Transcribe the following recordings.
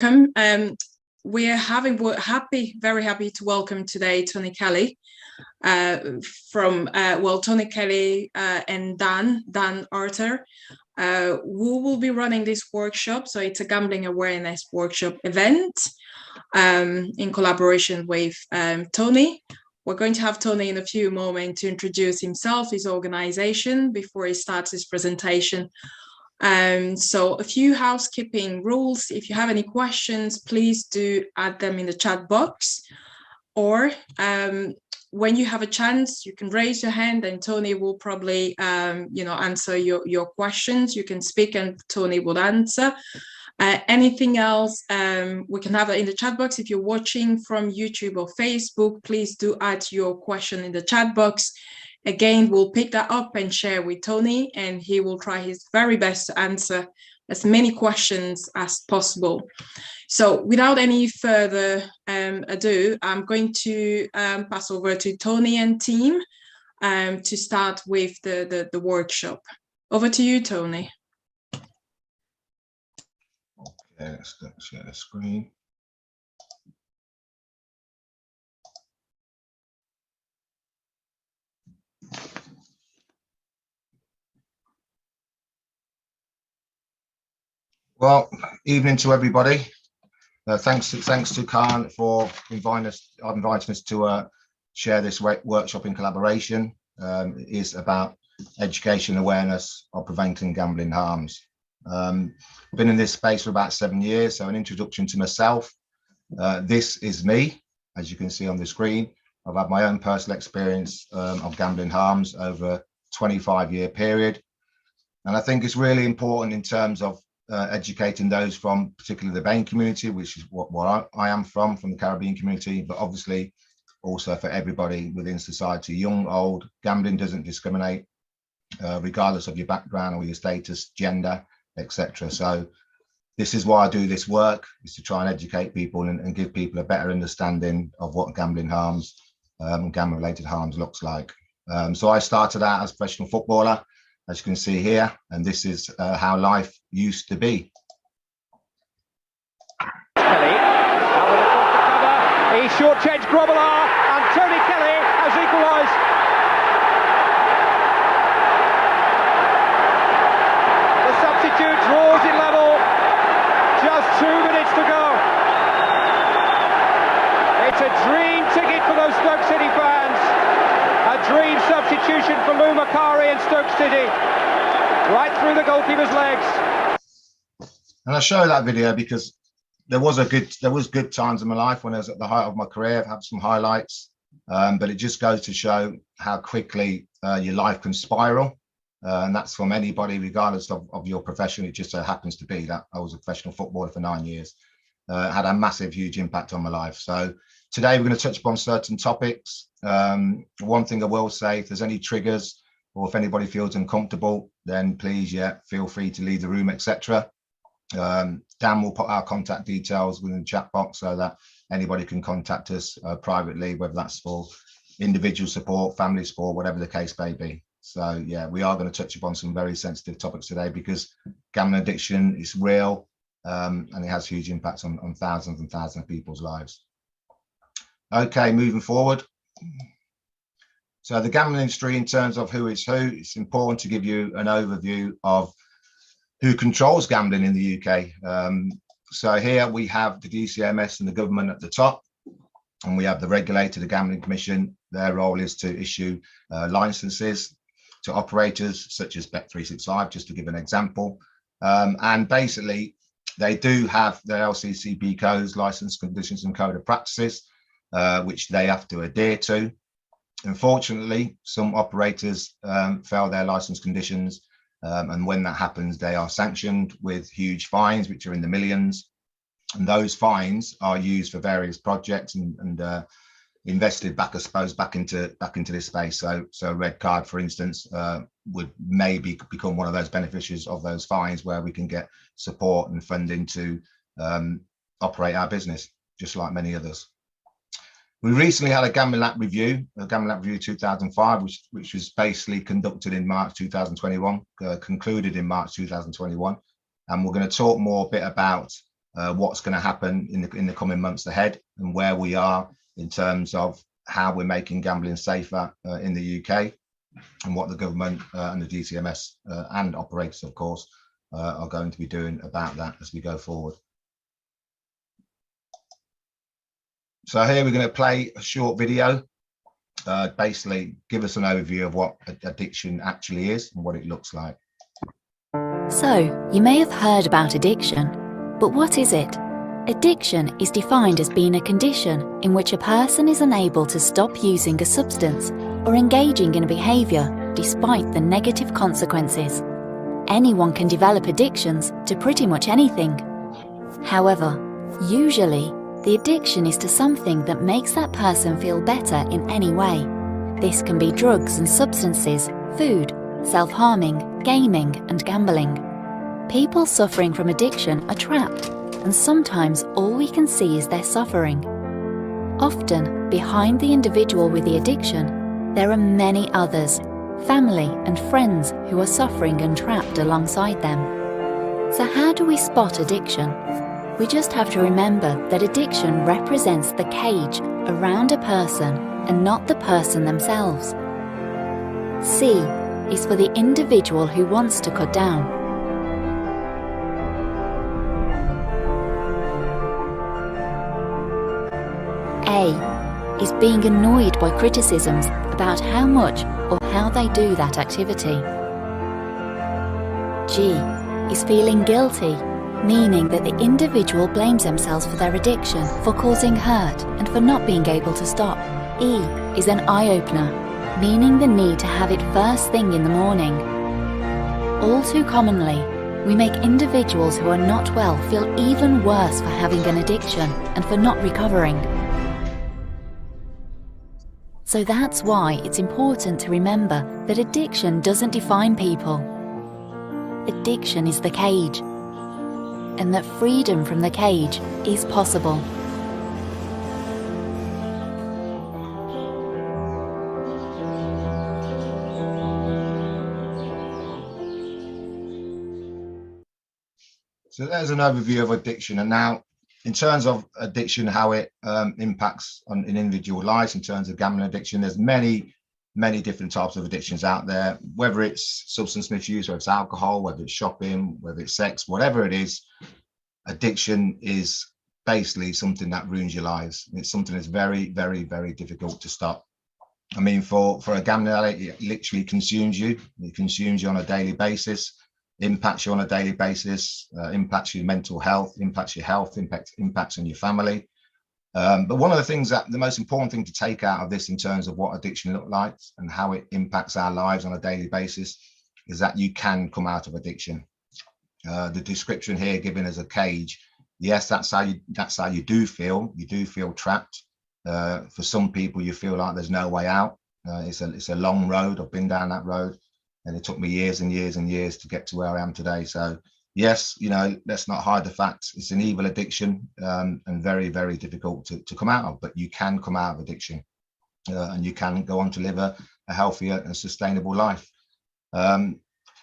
welcome. We're very happy to welcome today Tony Kelly from Tony Kelly and Dan Arthur, who will be running this workshop. So it's a gambling awareness workshop event in collaboration with Tony. We're going to have Tony in a few moments to introduce himself, his organization, before he starts his presentation. So a few housekeeping rules. If you have any questions, please do add them in the chat box, or when you have a chance, you can raise your hand and Tony will probably answer your questions. You can speak and Tony will answer. Anything else, we can have it in the chat box. If you're watching from YouTube or Facebook, please do add your question in the chat box. Again, we'll pick that up and share with Tony, and he will try his very best to answer as many questions as possible. So without any further ado, I'm going to pass over to Tony and team to start with the workshop. Over to you, Tony. Okay, let's share the screen. Well, evening to everybody. Thanks to CAHN for inviting us to share this workshop in collaboration. It is about education awareness of preventing gambling harms. I've been in this space for about 7 years, so an introduction to myself. This is me, as you can see on the screen. I've had my own personal experience of gambling harms over a 25-year period. And I think it's really important in terms of educating those from particularly the BAME community, which is what I am from the Caribbean community, but obviously also for everybody within society, young, old. Gambling doesn't discriminate, regardless of your background or your status, gender, etc. So this is why I do this work, is to try and educate people and give people a better understanding of what gambling harms, gambling related harms looks like. So I started out as a professional footballer, as you can see here, and this is how life used to be. Kelly, now with a cover, he short-changed Grobbelaar, and Tony Kelly has equalised. The substitute draws it level, just 2 minutes to go. It's a dream ticket for those Stoke City fans. A dream substitution for Lou Macari and Stoke City, right through the goalkeeper's legs. And I show that video because there was good times in my life when I was at the height of my career. I've had some highlights, but it just goes to show how quickly your life can spiral, and that's from anybody, regardless of your profession. It just so happens to be that I was a professional footballer for 9 years. Had a massive, huge impact on my life. So today we're going to touch upon certain topics. One thing I will say, if there's any triggers or if anybody feels uncomfortable, then please, feel free to leave the room, etc. Dan will put our contact details within the chat box so that anybody can contact us privately, whether that's for individual support, family support, whatever the case may be. So yeah, we are going to touch upon some very sensitive topics today because gambling addiction is real, and it has huge impacts on thousands and thousands of people's lives. Okay, moving forward. So the gambling industry, in terms of who is who, it's important to give you an overview of who controls gambling in the UK. So here we have the DCMS and the government at the top, and we have the regulator, the Gambling Commission. Their role is to issue licenses to operators such as Bet365, just to give an example. And basically, they do have their LCCP codes, license conditions and code of practices, which they have to adhere to. Unfortunately, some operators fail their license conditions, and when that happens, they are sanctioned with huge fines, which are in the millions. And those fines are used for various projects and invested back, I suppose, back into this space. So Red Card, for instance, would maybe become one of those beneficiaries of those fines, where we can get support and funding to operate our business, just like many others. We recently had a Gambling Act Review, 2005, which was basically conducted in March 2021, concluded in March 2021. And we're going to talk more a bit about what's going to happen in the coming months ahead, and where we are in terms of how we're making gambling safer in the UK, and what the government and the DCMS and operators, of course, are going to be doing about that as we go forward. So here we're going to play a short video, basically give us an overview of what addiction actually is and what it looks like. So, you may have heard about addiction, but what is it? Addiction is defined as being a condition in which a person is unable to stop using a substance or engaging in a behaviour despite the negative consequences. Anyone can develop addictions to pretty much anything. However, usually, the addiction is to something that makes that person feel better in any way. This can be drugs and substances, food, self-harming, gaming and gambling. People suffering from addiction are trapped, and sometimes all we can see is their suffering. Often, behind the individual with the addiction, there are many others, family and friends who are suffering and trapped alongside them. So how do we spot addiction? We just have to remember that addiction represents the cage around a person and not the person themselves. C is for the individual who wants to cut down. A is being annoyed by criticisms about how much or how they do that activity. G is feeling guilty, meaning that the individual blames themselves for their addiction, for causing hurt, and for not being able to stop. E is an eye-opener, meaning the need to have it first thing in the morning. All too commonly, we make individuals who are not well feel even worse for having an addiction and for not recovering. So that's why it's important to remember that addiction doesn't define people. Addiction is the cage, and that freedom from the cage is possible. So there's an overview of addiction. And now, in terms of addiction, how it impacts on in individual lives, in terms of gambling addiction, there's many different types of addictions out there, whether it's substance misuse, whether it's alcohol, whether it's shopping, whether it's sex, whatever it is. Addiction is basically something that ruins your lives. It's something that's very, very, very difficult to stop. I mean, for a gambling addict, it literally consumes you. It consumes you on a daily basis, impacts you on a daily basis, impacts your mental health, impacts on your family. But one of the things that the most important thing to take out of this in terms of what addiction looks like and how it impacts our lives on a daily basis is that you can come out of addiction. The description here given as a cage, yes, that's how you do feel. You do feel trapped. For some people, you feel like there's no way out. It's a long road. I've been down that road, and it took me years and years and years to get to where I am today. So yes, you know, let's not hide the facts. It's an evil addiction, and very, very difficult to come out of. But you can come out of addiction, and you can go on to live a healthier and sustainable life.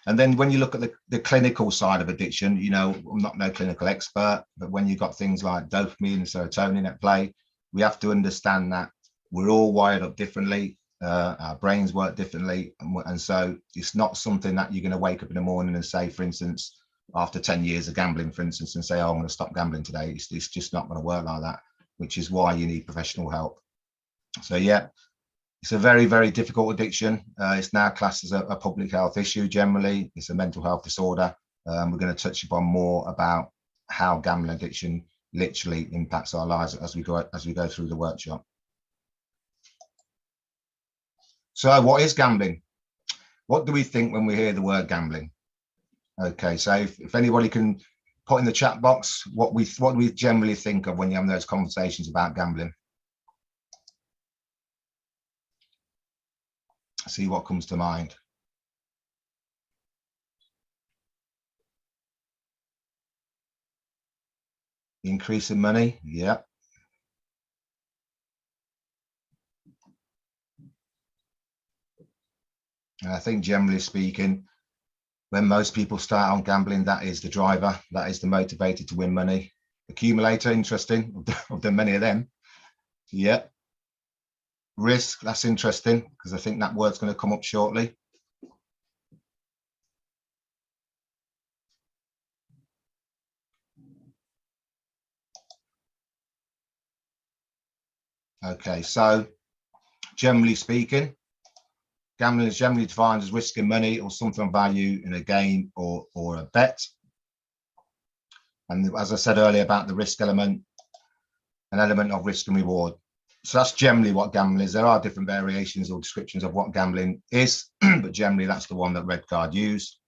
And then when you look at the clinical side of addiction, you know, I'm not no clinical expert, but when you've got things like dopamine and serotonin at play, we have to understand that we're all wired up differently. Our brains work differently. And so it's not something that you're going to wake up in the morning and say, for instance, after 10 years of gambling, for instance, and say, oh, I'm going to stop gambling today. It's just not going to work like that, which is why you need professional help. So, yeah. It's a very, very difficult addiction. It's now classed as a public health issue generally. It's a mental health disorder. We're going to touch upon more about how gambling addiction literally impacts our lives as we go through the workshop. So what is gambling? What do we think when we hear the word gambling? Okay, so if anybody can put in the chat box what we generally think of when you have those conversations about gambling. See what comes to mind. Increase in money, yeah. And I think generally speaking, when most people start on gambling, that is the driver, that is the motivator to win money. Accumulator, interesting. I've done many of them. Yeah. Risk, that's interesting because I think that word's going to come up shortly. Okay, so generally speaking, gambling is generally defined as risking money or something of value in a game or a bet. And as I said earlier about the risk element, an element of risk and reward. So that's generally what gambling is. There are different variations or descriptions of what gambling is, but generally that's the one that Red Card used.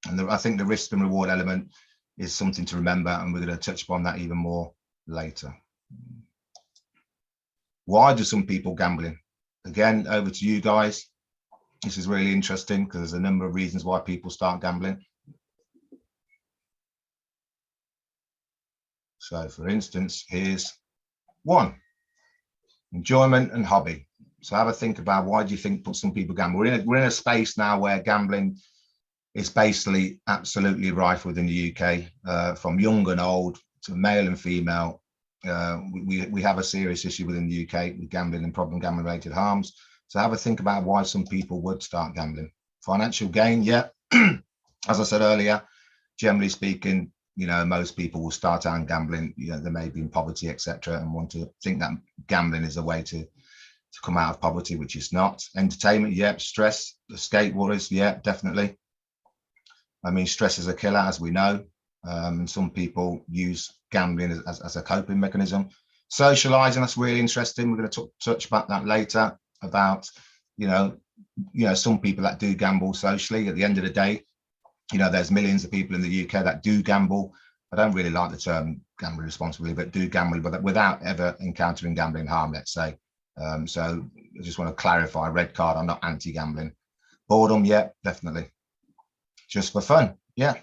And I think the risk and reward element is something to remember, and we're going to touch upon that even more later. Why do some people gambling? Again, over to you guys. This is really interesting because there's a number of reasons why people start gambling. So for instance, here's one: enjoyment and hobby. So have a think about why do you think some people gamble? We're in a space now where gambling is basically absolutely rife within the UK, from young and old to male and female. We have a serious issue within the UK with gambling and problem gambling related harms. So have a think about why some people would start gambling. Financial gain, yeah. As I said earlier, generally speaking, you know, most people will start out gambling. You know, they may be in poverty, etc., and want to think that gambling is a way to come out of poverty, which is not. Entertainment, yeah. Stress, escape worries, yeah, definitely. I mean, stress is a killer, as we know, and some people use gambling as a coping mechanism. Socializing, that's really interesting. We're going to touch about that later, about, you know, some people that do gamble socially. At the end of the day, you know, there's millions of people in the UK that do gamble. I don't really like the term gambling responsibly, but do gamble, but without ever encountering gambling harm, let's say. So I just want to clarify, Red Card, I'm not anti-gambling. Boredom, yeah, definitely. Just for fun, yeah.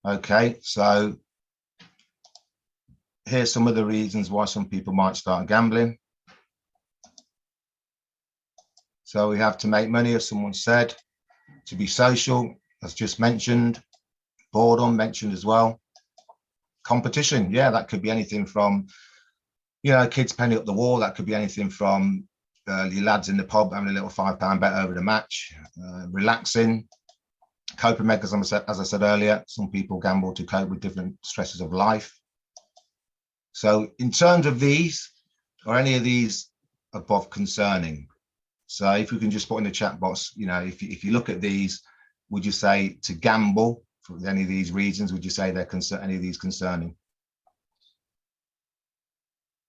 Okay, so here's some of the reasons why some people might start gambling. So we have to make money, as someone said, to be social, as just mentioned, boredom mentioned as well. Competition, yeah, that could be anything from, you know, kids penny up the wall. That could be anything from your lads in the pub having a little £5 bet over the match, relaxing. Coping mechanisms, as I said earlier, some people gamble to cope with different stresses of life. So in terms of these, are any of these above concerning? So if you can just put in the chat box, you know, if you look at these, would you say to gamble for any of these reasons? Would you say they're any of these concerning?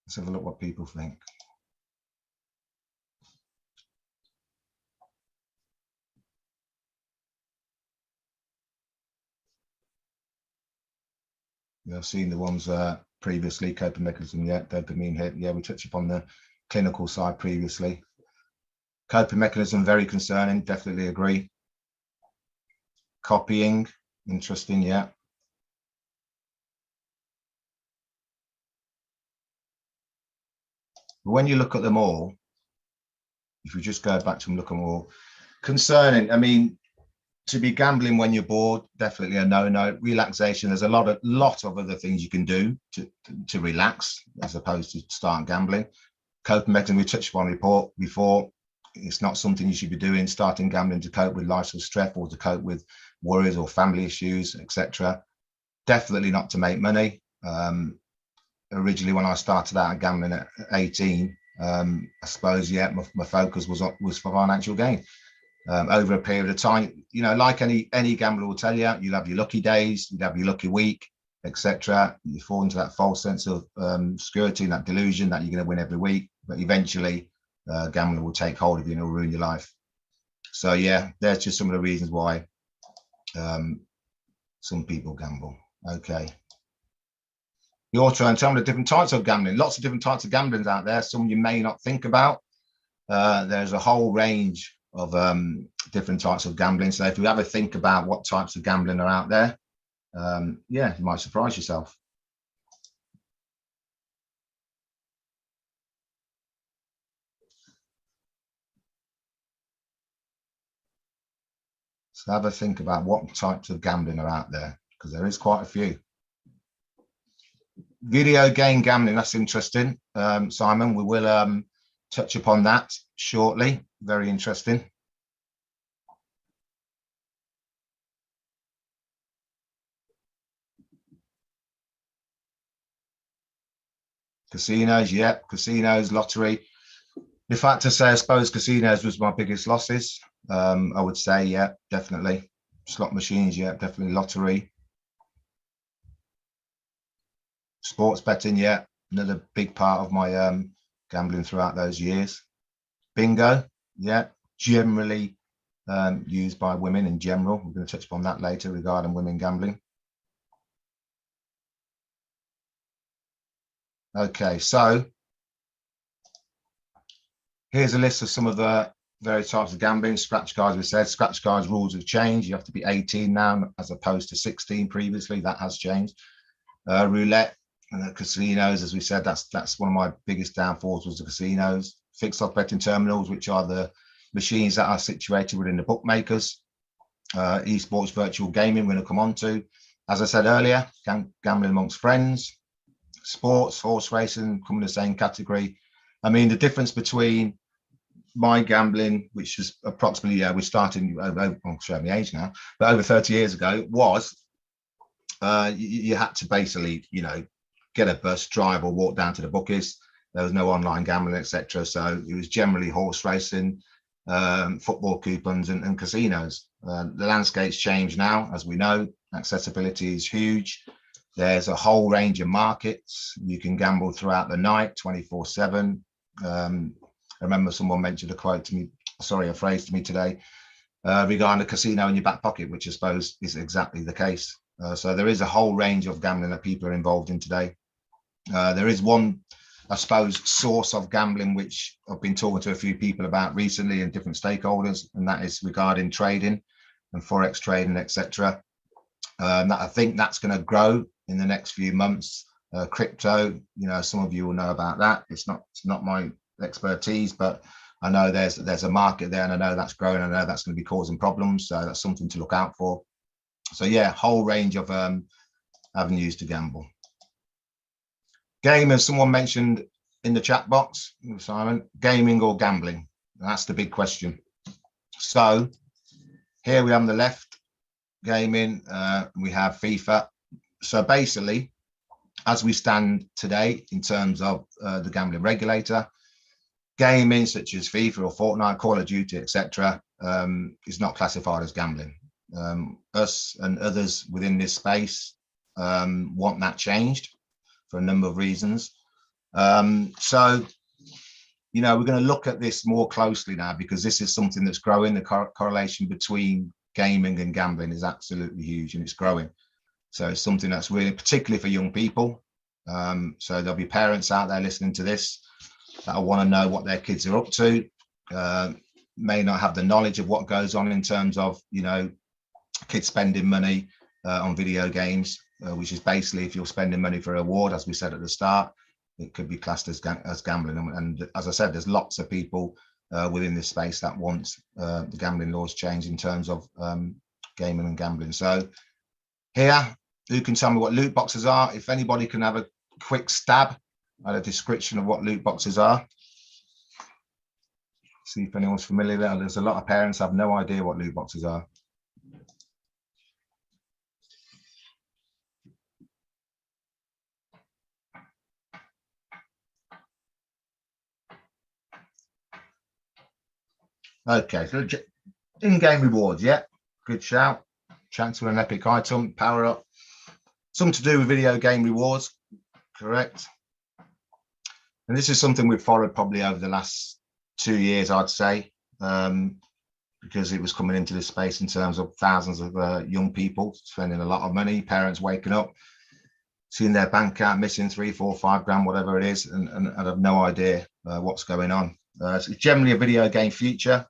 Let's have a look what people think. Yeah, I've seen the ones previously, coping mechanism, yeah, dopamine hit, yeah, we touched upon the clinical side previously. Coping mechanism, very concerning, definitely agree. Copying, interesting, yeah. But when you look at them all, if you just go back to them, look at them all, concerning, I mean, to be gambling when you're bored, definitely a no-no. Relaxation, there's a lot of other things you can do to relax as opposed to start gambling. Coping mechanism, we touched upon report before. It's not something you should be doing, starting gambling to cope with lifestyle stress or to cope with worries or family issues, etc. Definitely not to make money. Originally, when I started out gambling at 18, I suppose, yeah, my focus was for financial gain. Over a period of time, you know, like any gambler will tell you, you'll have your lucky days, you'll have your lucky week, etc. You fall into that false sense of security and that delusion that you're going to win every week, but eventually gambling will take hold of you and it'll ruin your life. So yeah, there's just some of the reasons why some people gamble. Okay. Your turn. Tell me the different types of gambling. Lots of different types of gamblings out there. Some you may not think about. There's a whole range of different types of gambling. So if you ever think about what types of gambling are out there, yeah, you might surprise yourself. So have a think about what types of gambling are out there, because there is quite a few. Video game gambling, that's interesting, Simon. We will touch upon that shortly. Very interesting. Casinos, yeah, casinos, lottery. In fact, to say, I suppose casinos was my biggest losses. I would say, yeah, definitely. Slot machines, yeah, definitely. Lottery. Sports betting, yeah, another big part of my gambling throughout those years. Bingo, yeah, generally used by women in general. We're going to touch upon that later regarding women gambling. Okay, so here's a list of some of the various types of gambling. Scratch cards, we said. Scratch cards rules have changed. You have to be 18 now as opposed to 16 previously. That has changed. Roulette and the casinos, as we said, that's one of my biggest downfalls was the casinos. Fixed odds betting terminals, which are the machines that are situated within the bookmakers. Esports virtual gaming, we're going to come on to. As I said earlier, gambling amongst friends. Sports, horse racing, come in the same category. I mean, the difference between my gambling, which is approximately, we're starting, I'm showing my age now, but over 30 years ago, was you had to basically, get a bus, drive or walk down to the bookies. There was no online gambling, etc. So it was generally horse racing, football coupons and casinos. The landscape's changed now, as we know. Accessibility is huge. There's a whole range of markets. You can gamble throughout the night, 24/7. I remember someone mentioned a phrase to me today regarding a casino in your back pocket, which I suppose is exactly the case. So there is a whole range of gambling that people are involved in today. There is one, I suppose, source of gambling which I've been talking to a few people about recently and different stakeholders, and that is regarding trading and forex trading, etc. I think that's going to grow in the next few months. Crypto, some of you will know about that. It's not my expertise, but I know there's a market there, and I know that's growing. I know that's going to be causing problems, so that's something to look out for. So yeah, whole range of avenues to gamble. Game, as someone mentioned in the chat box, Simon, gaming or gambling? That's the big question. So here we have on the left, gaming, we have FIFA. So basically, as we stand today in terms of the gambling regulator, gaming such as FIFA or Fortnite, Call of Duty, etc., is not classified as gambling. Us and others within this space want that changed for a number of reasons. So, we're going to look at this more closely now, because this is something that's growing. The correlation between gaming and gambling is absolutely huge, and it's growing. So it's something that's really, particularly for young people. So there'll be parents out there listening to this that want to know what their kids are up to, may not have the knowledge of what goes on in terms of, kids spending money on video games, which is basically, if you're spending money for a reward, as we said at the start, it could be classed as gambling. And as I said, there's lots of people within this space that want the gambling laws changed in terms of gaming and gambling. So here, who can tell me what loot boxes are? If anybody can have a quick stab at a description of what loot boxes are. See if anyone's familiar there. There's a lot of parents have no idea what loot boxes are. Okay, so in-game rewards, yeah, good shout. Chance for an epic item, power up. Something to do with video game rewards, correct. And this is something we've followed probably over the last 2 years, I'd say, because it was coming into this space in terms of thousands of young people spending a lot of money, parents waking up, seeing their bank account missing 3, 4, 5 grand, whatever it is, and have no idea what's going on. So it's generally a video game feature.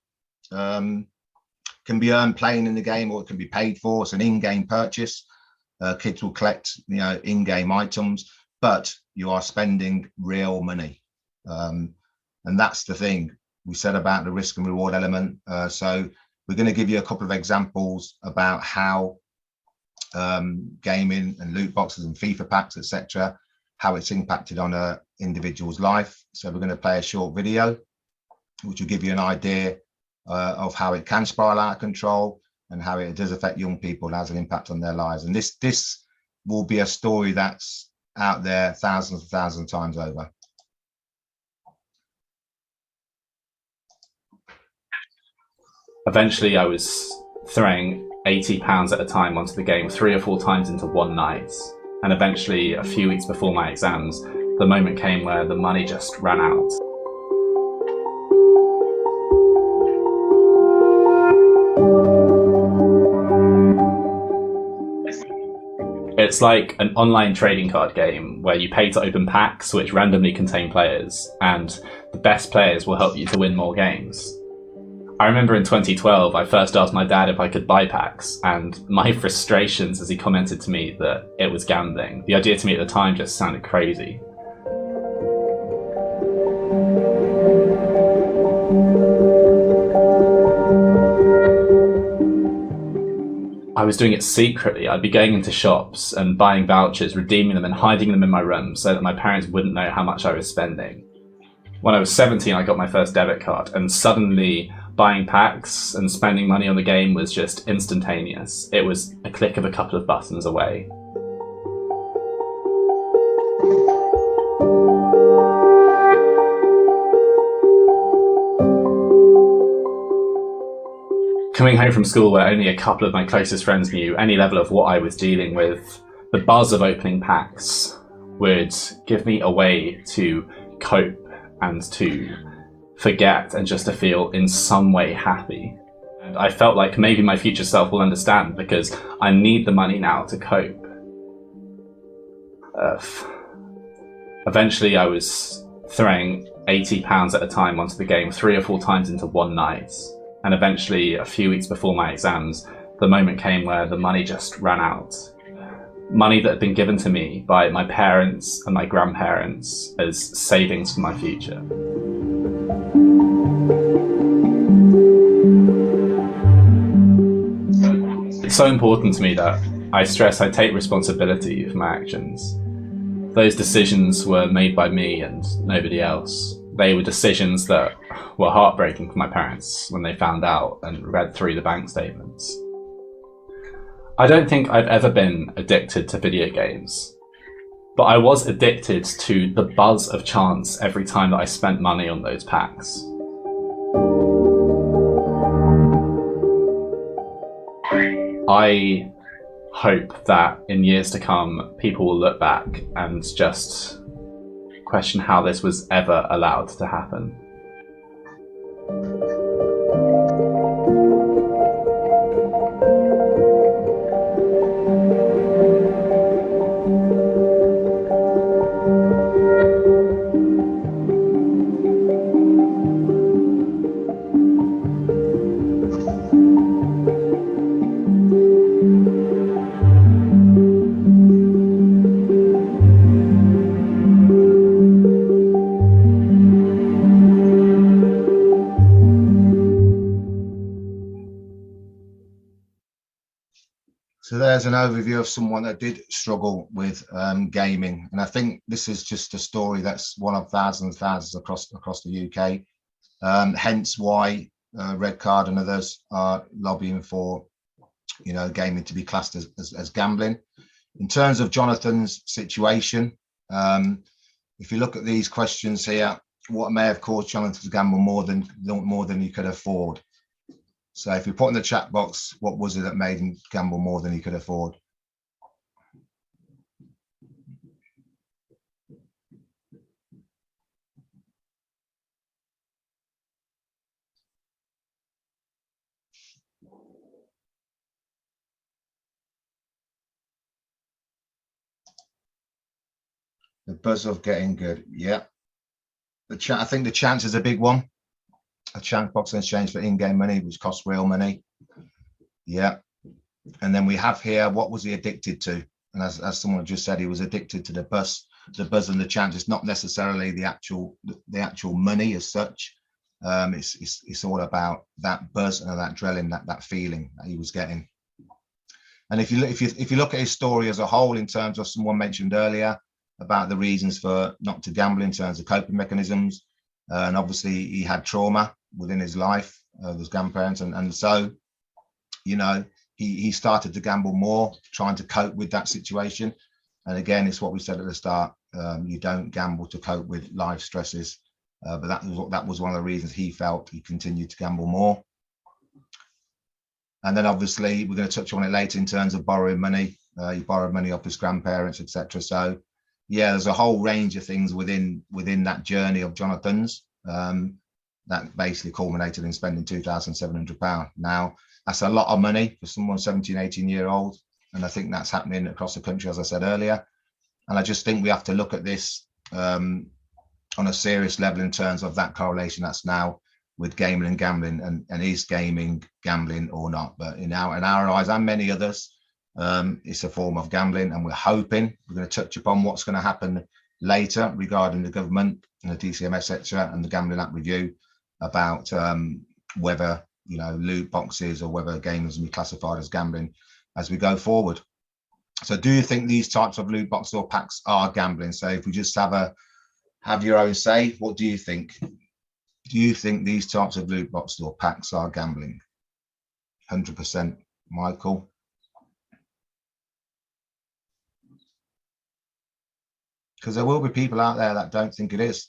Can be earned playing in the game, or it can be paid for. It's an in-game purchase. Kids will collect, in-game items, but you are spending real money. And that's the thing we said about the risk and reward element. So we're going to give you a couple of examples about how gaming and loot boxes and FIFA packs, etc., how it's impacted on an individual's life. So we're going to play a short video, which will give you an idea of how it can spiral out of control and how it does affect young people and has an impact on their lives. And this will be a story that's out there thousands and thousands of times over. Eventually, I was throwing £80 at a time onto the game 3 or 4 times into one night. And eventually, a few weeks before my exams, the moment came where the money just ran out. It's like an online trading card game where you pay to open packs which randomly contain players, and the best players will help you to win more games. I remember in 2012, I first asked my dad if I could buy packs, and my frustrations as he commented to me that it was gambling. The idea to me at the time just sounded crazy. I was doing it secretly. I'd be going into shops and buying vouchers, redeeming them and hiding them in my room so that my parents wouldn't know how much I was spending. When I was 17, I got my first debit card, and suddenly buying packs and spending money on the game was just instantaneous. It was a click of a couple of buttons away. Coming home from school where only a couple of my closest friends knew any level of what I was dealing with, the buzz of opening packs would give me a way to cope and to forget and just to feel in some way happy. And I felt like maybe my future self will understand because I need the money now to cope. Eventually I was throwing £80 at a time onto the game 3 or 4 times into one night. And eventually, a few weeks before my exams, the moment came where the money just ran out. Money that had been given to me by my parents and my grandparents as savings for my future. It's so important to me that I stress I take responsibility for my actions. Those decisions were made by me and nobody else. They were decisions that were heartbreaking for my parents when they found out and read through the bank statements. I don't think I've ever been addicted to video games, but I was addicted to the buzz of chance every time that I spent money on those packs. I hope that in years to come, people will look back and just question how this was ever allowed to happen. So there's an overview of someone that did struggle with gaming, and I think this is just a story that's one of thousands across the UK. Hence why Red Card and others are lobbying for, gaming to be classed as gambling. In terms of Jonathan's situation, if you look at these questions here, what may have caused Jonathan to gamble more than he could afford? So if you put in the chat box, what was it that made him gamble more than he could afford? The buzz of getting good. Yeah. I think the chance is a big one. A chance box in exchange for in-game money, which costs real money. Yeah. And then we have here, what was he addicted to? And as someone just said, he was addicted to the buzz and the chance. It's not necessarily the actual money as such. It's all about that buzz and that adrenaline, that feeling that he was getting. And if you look at his story as a whole, in terms of someone mentioned earlier, about the reasons for not to gamble in terms of coping mechanisms. And obviously he had trauma within his life, his grandparents. And so, you know, he started to gamble more, trying to cope with that situation. And again, it's what we said at the start. You don't gamble to cope with life stresses. But that was one of the reasons he felt he continued to gamble more. And then obviously we're going to touch on it later in terms of borrowing money. He borrowed money off his grandparents, etc. So yeah, there's a whole range of things within that journey of Jonathan's that basically culminated in spending £2,700. Now, that's a lot of money for someone 17, 18-year-old. And I think that's happening across the country, as I said earlier. And I just think we have to look at this on a serious level in terms of that correlation that's now with gaming and gambling, and is gaming gambling or not. But in our eyes and many others, it's a form of gambling, and we're hoping we're going to touch upon what's going to happen later regarding the government and the DCMS, etc., and the Gambling Act review about whether, you know, loot boxes or whether gamers will be classified as gambling as we go forward. So do you think these types of loot boxes or packs are gambling? So if we just have your own say, what do you think? Do you think these types of loot boxes or packs are gambling? 100%, Michael. Because there will be people out there that don't think it is.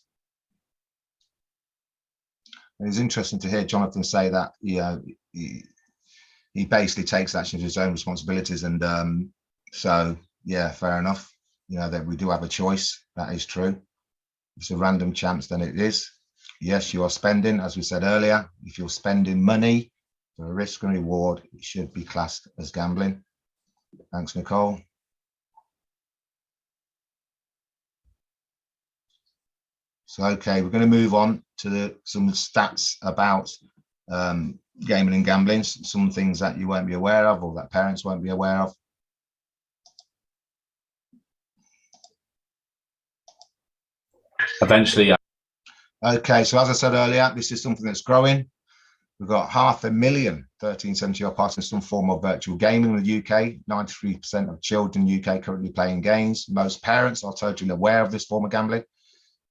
And it's interesting to hear Jonathan say that, you know, he basically takes action to his own responsibilities. And so, yeah, fair enough. You know, that we do have a choice. That is true. If it's a random chance, then it is. Yes, you are spending, as we said earlier. If you're spending money for a risk and reward, it should be classed as gambling. Thanks, Nicole. So, okay, we're going to move on to some stats about gaming and gambling, some things that you won't be aware of or that parents won't be aware of. Eventually. Okay, so as I said earlier, this is something that's growing. We've got 500,000 13-70-year-old parts in some form of virtual gaming in the UK. 93% of children in the UK currently playing games. Most parents are totally aware of this form of gambling.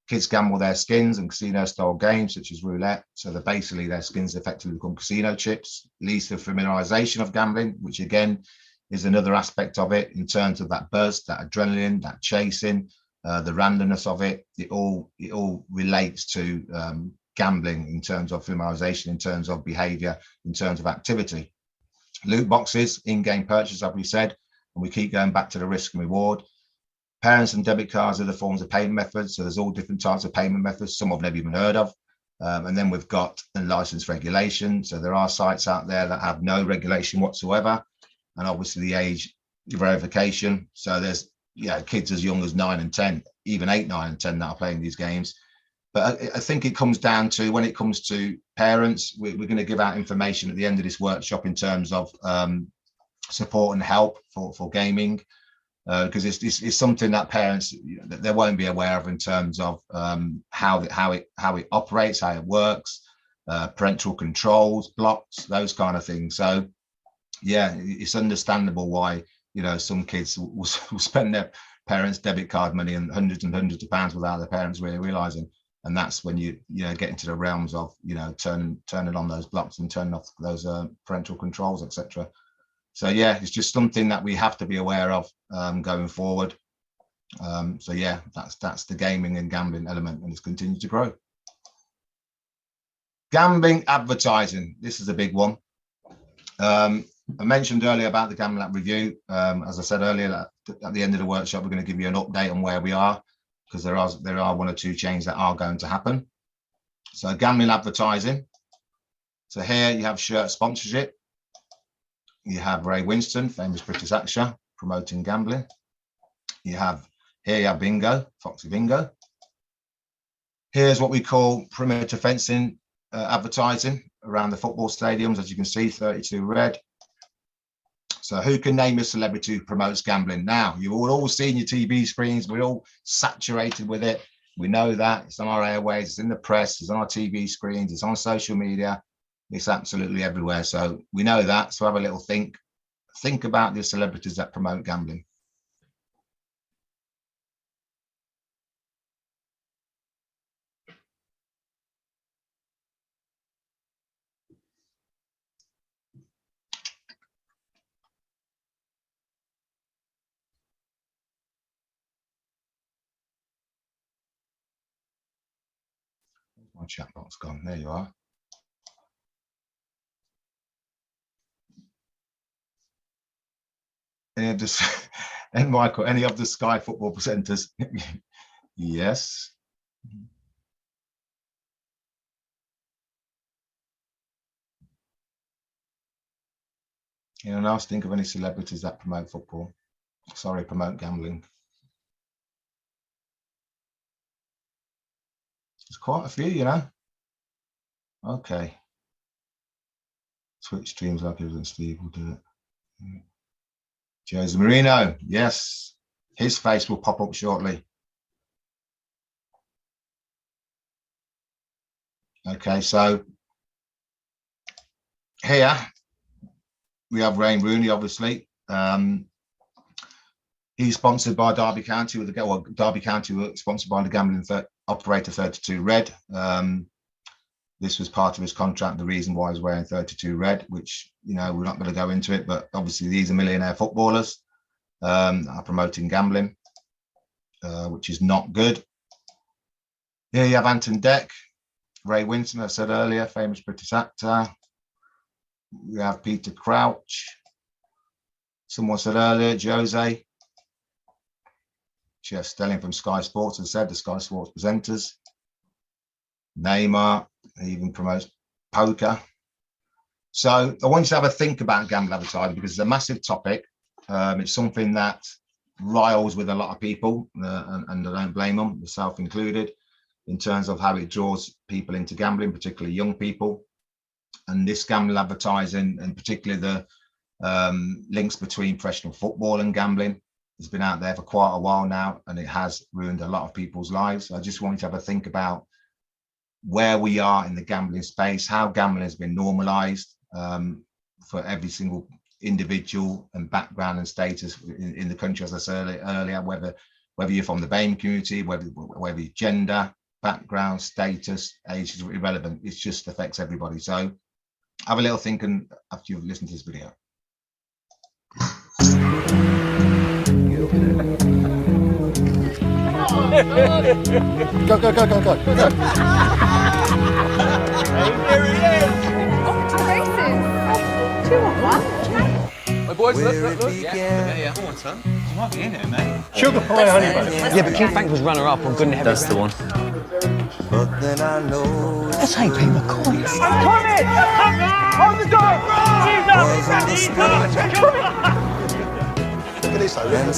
Kids gamble their skins and casino-style games such as roulette. So they're basically, their skins effectively become casino chips. Leads to familiarization of gambling, which again is another aspect of it in terms of that buzz, that adrenaline, that chasing, the randomness of it. It all relates to gambling in terms of familiarization, in terms of behavior, in terms of activity. Loot boxes, in-game purchase, as we said, and we keep going back to the risk and reward. Parents and debit cards are the forms of payment methods. So there's all different types of payment methods. Some I've never even heard of. And then we've got unlicensed regulation. So there are sites out there that have no regulation whatsoever. And obviously the age verification. So there's, you know, kids as young as 9 and 10, even 8, 9 and 10 that are playing these games. But I think it comes down to, when it comes to parents, we're going to give out information at the end of this workshop in terms of support and help for gaming. Because it's something that parents, you know, they won't be aware of in terms of how it operates, how it works, parental controls, blocks, those kind of things. So yeah, it's understandable why, you know, some kids will spend their parents' debit card money and hundreds of pounds without their parents really realizing. And that's when you get into the realms of, you know, turning on those blocks and turning off those parental controls, etc. So yeah, it's just something that we have to be aware of going forward. So yeah, that's the gaming and gambling element, and it's continued to grow. Gambling advertising, this is a big one. I mentioned earlier about the Gambling Act review. As I said earlier, at the end of the workshop, we're going to give you an update on where we are, because there are 1 or 2 changes that are going to happen. So gambling advertising. So here you have shirt sponsorship. You have Ray Winston, famous British actor, promoting gambling. You have bingo, Foxy Bingo. Here's what we call perimeter fencing advertising around the football stadiums. As you can see, 32 red. So who can name a celebrity who promotes gambling? Now, you've all seen your TV screens. We're all saturated with it. We know that. It's on our airways, it's in the press, it's on our TV screens, it's on social media. It's absolutely everywhere. So we know that. So have a little think about the celebrities that promote gambling. My chat box gone. There you are. And Michael, any of the Sky football presenters? Yes. Anyone else think of any celebrities that promote football? Sorry, promote gambling. There's quite a few, you know. Okay. Twitch streams like it and Steve will do it. Jose Marino, yes. His face will pop up shortly. Okay, so here we have Wayne Rooney, obviously. He's sponsored by Derby County with the Derby County were sponsored by the gambling operator 32 Red. This was part of his contract, the reason why he's wearing 32 Red, which, you know, we're not going to go into it, but obviously these are millionaire footballers are promoting gambling, which is not good. Here you have Anton Deck, Ray Winston, I said earlier, famous British actor. We have Peter Crouch. Someone said earlier, Jose. Jeff Stelling from Sky Sports, as I said, the Sky Sports presenters. Neymar, he even promotes poker. So I want you to have a think about gamble advertising because it's a massive topic. It's something that riles with a lot of people, and I don't blame them, myself included, in terms of how it draws people into gambling, particularly young people. And this gambling advertising, and particularly the links between professional football and gambling, has been out there for quite a while now, and it has ruined a lot of people's lives. So I just wanted to have a think about where we are in the gambling space, how gambling has been normalized for every single individual and background and status in the country, as I said earlier, whether you're from the BAME community, whether your gender, background, status, age is irrelevant. It just affects everybody. So have a little thinking after you've listened to this video. Go, go, go, go, go, go. Here he is! Off to races. 2 on 1. My boys, look. Yeah. Come on, son. You might be in it, mate. Sugar pie honey. Yeah, but King Frank was runner-up on Good and Heavy. That's the one. But then I know That's AP McCoy. I'm coming! On the door! look at this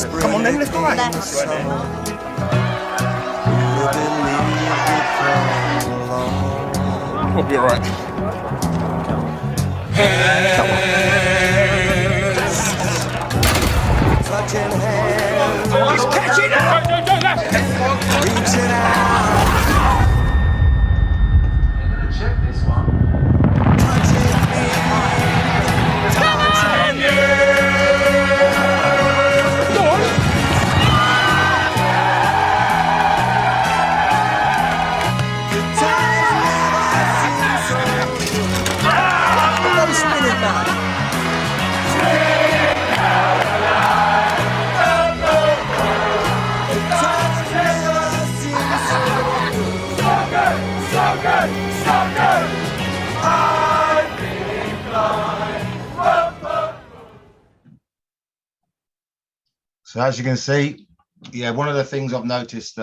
though. Come on then, let's go right. Hope you're right. He's catching up! Don't let Check this one. So as you can see, yeah, one of the things I've noticed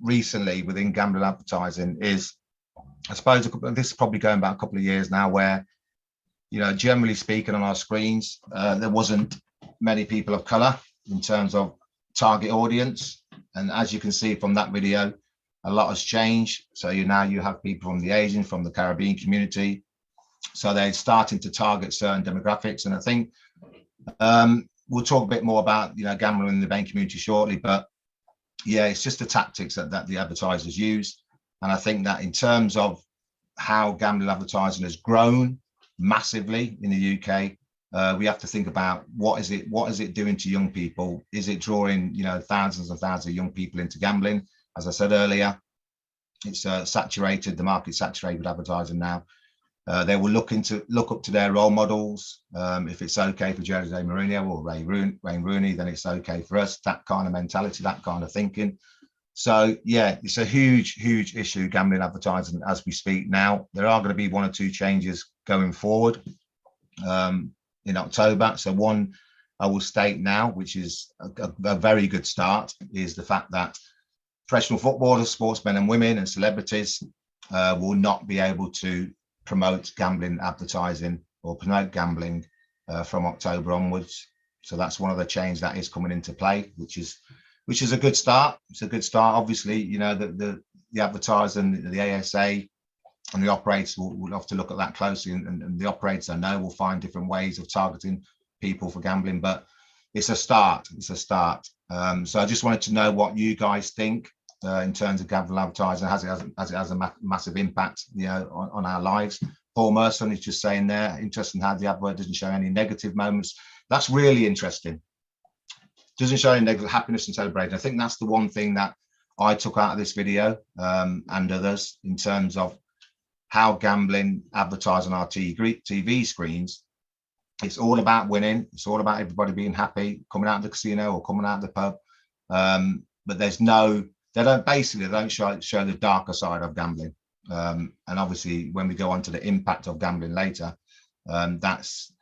recently within gambling advertising is, I suppose this is probably going back a couple of years now, where, you know, generally speaking on our screens, there wasn't many people of color in terms of target audience. And as you can see from that video, a lot has changed. So now you have people from the Asian, from the Caribbean community. So they're starting to target certain demographics. And I think we'll talk a bit more about, you know, gambling in the BAME community shortly, but yeah, it's just the tactics that the advertisers use. And I think that in terms of how gambling advertising has grown massively in the UK, we have to think about what is it doing to young people? Is it drawing, you know, thousands and thousands of young people into gambling? As I said earlier, it's saturated, the market's saturated with advertising now. They will look up to their role models. If it's okay for Jose Mourinho or Wayne Rooney, then it's okay for us. That kind of mentality, that kind of thinking. So yeah, it's a huge issue, gambling advertising, as we speak now. There are going to be 1 or 2 changes going forward in October. So one I will state now, which is a very good start, is the fact that professional footballers, sportsmen and women and celebrities will not be able to promote gambling advertising or promote gambling from October onwards. So that's one of the changes that is coming into play, which is a good start. It's a good start. Obviously, you know, the advertiser and the ASA and the operators will have to look at that closely, and the operators, I know, will find different ways of targeting people for gambling, but it's a start. It's a start. So I just wanted to know what you guys think in terms of gambling advertising. Has it has a massive impact, you know, on our lives? Paul Merson is just saying there, interesting how the advert doesn't show any negative moments. That's really interesting. Doesn't show any negative happiness and celebration. I think that's the one thing that I took out of this video and others in terms of how gambling advertise on our TV screens. It's all about winning. It's all about everybody being happy, coming out of the casino or coming out of the pub. But there's no, they don't show the darker side of gambling. And obviously, when we go on to the impact of gambling later, that's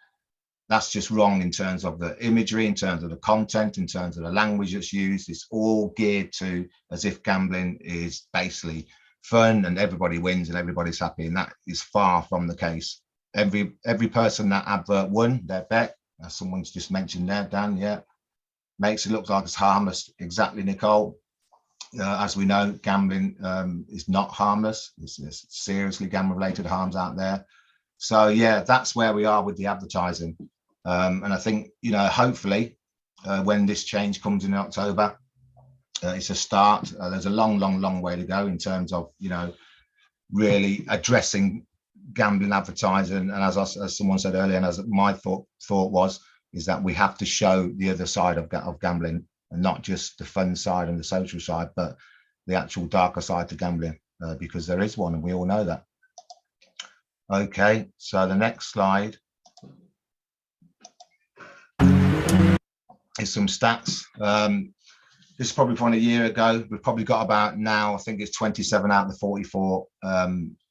just wrong in terms of the imagery, in terms of the content, in terms of the language that's used. It's all geared to as if gambling is basically fun and everybody wins and everybody's happy, and that is far from the case. Every person that advert won their bet, as someone's just mentioned there, Dan, yeah, makes it look like it's harmless. Exactly, Nicole. As we know, gambling is not harmless. There's seriously gambling-related harms out there. So yeah, that's where we are with the advertising. And I think, you know, hopefully when this change comes in October, it's a start. There's a long way to go in terms of, you know, really addressing gambling advertising. And as someone said earlier, and as my thought was, is that we have to show the other side of gambling, and not just the fun side and the social side, but the actual darker side to gambling, because there is one, and we all know that. Okay, so the next slide is some stats. This is probably from a year ago. We've probably got about now, I think it's 27 out of the 44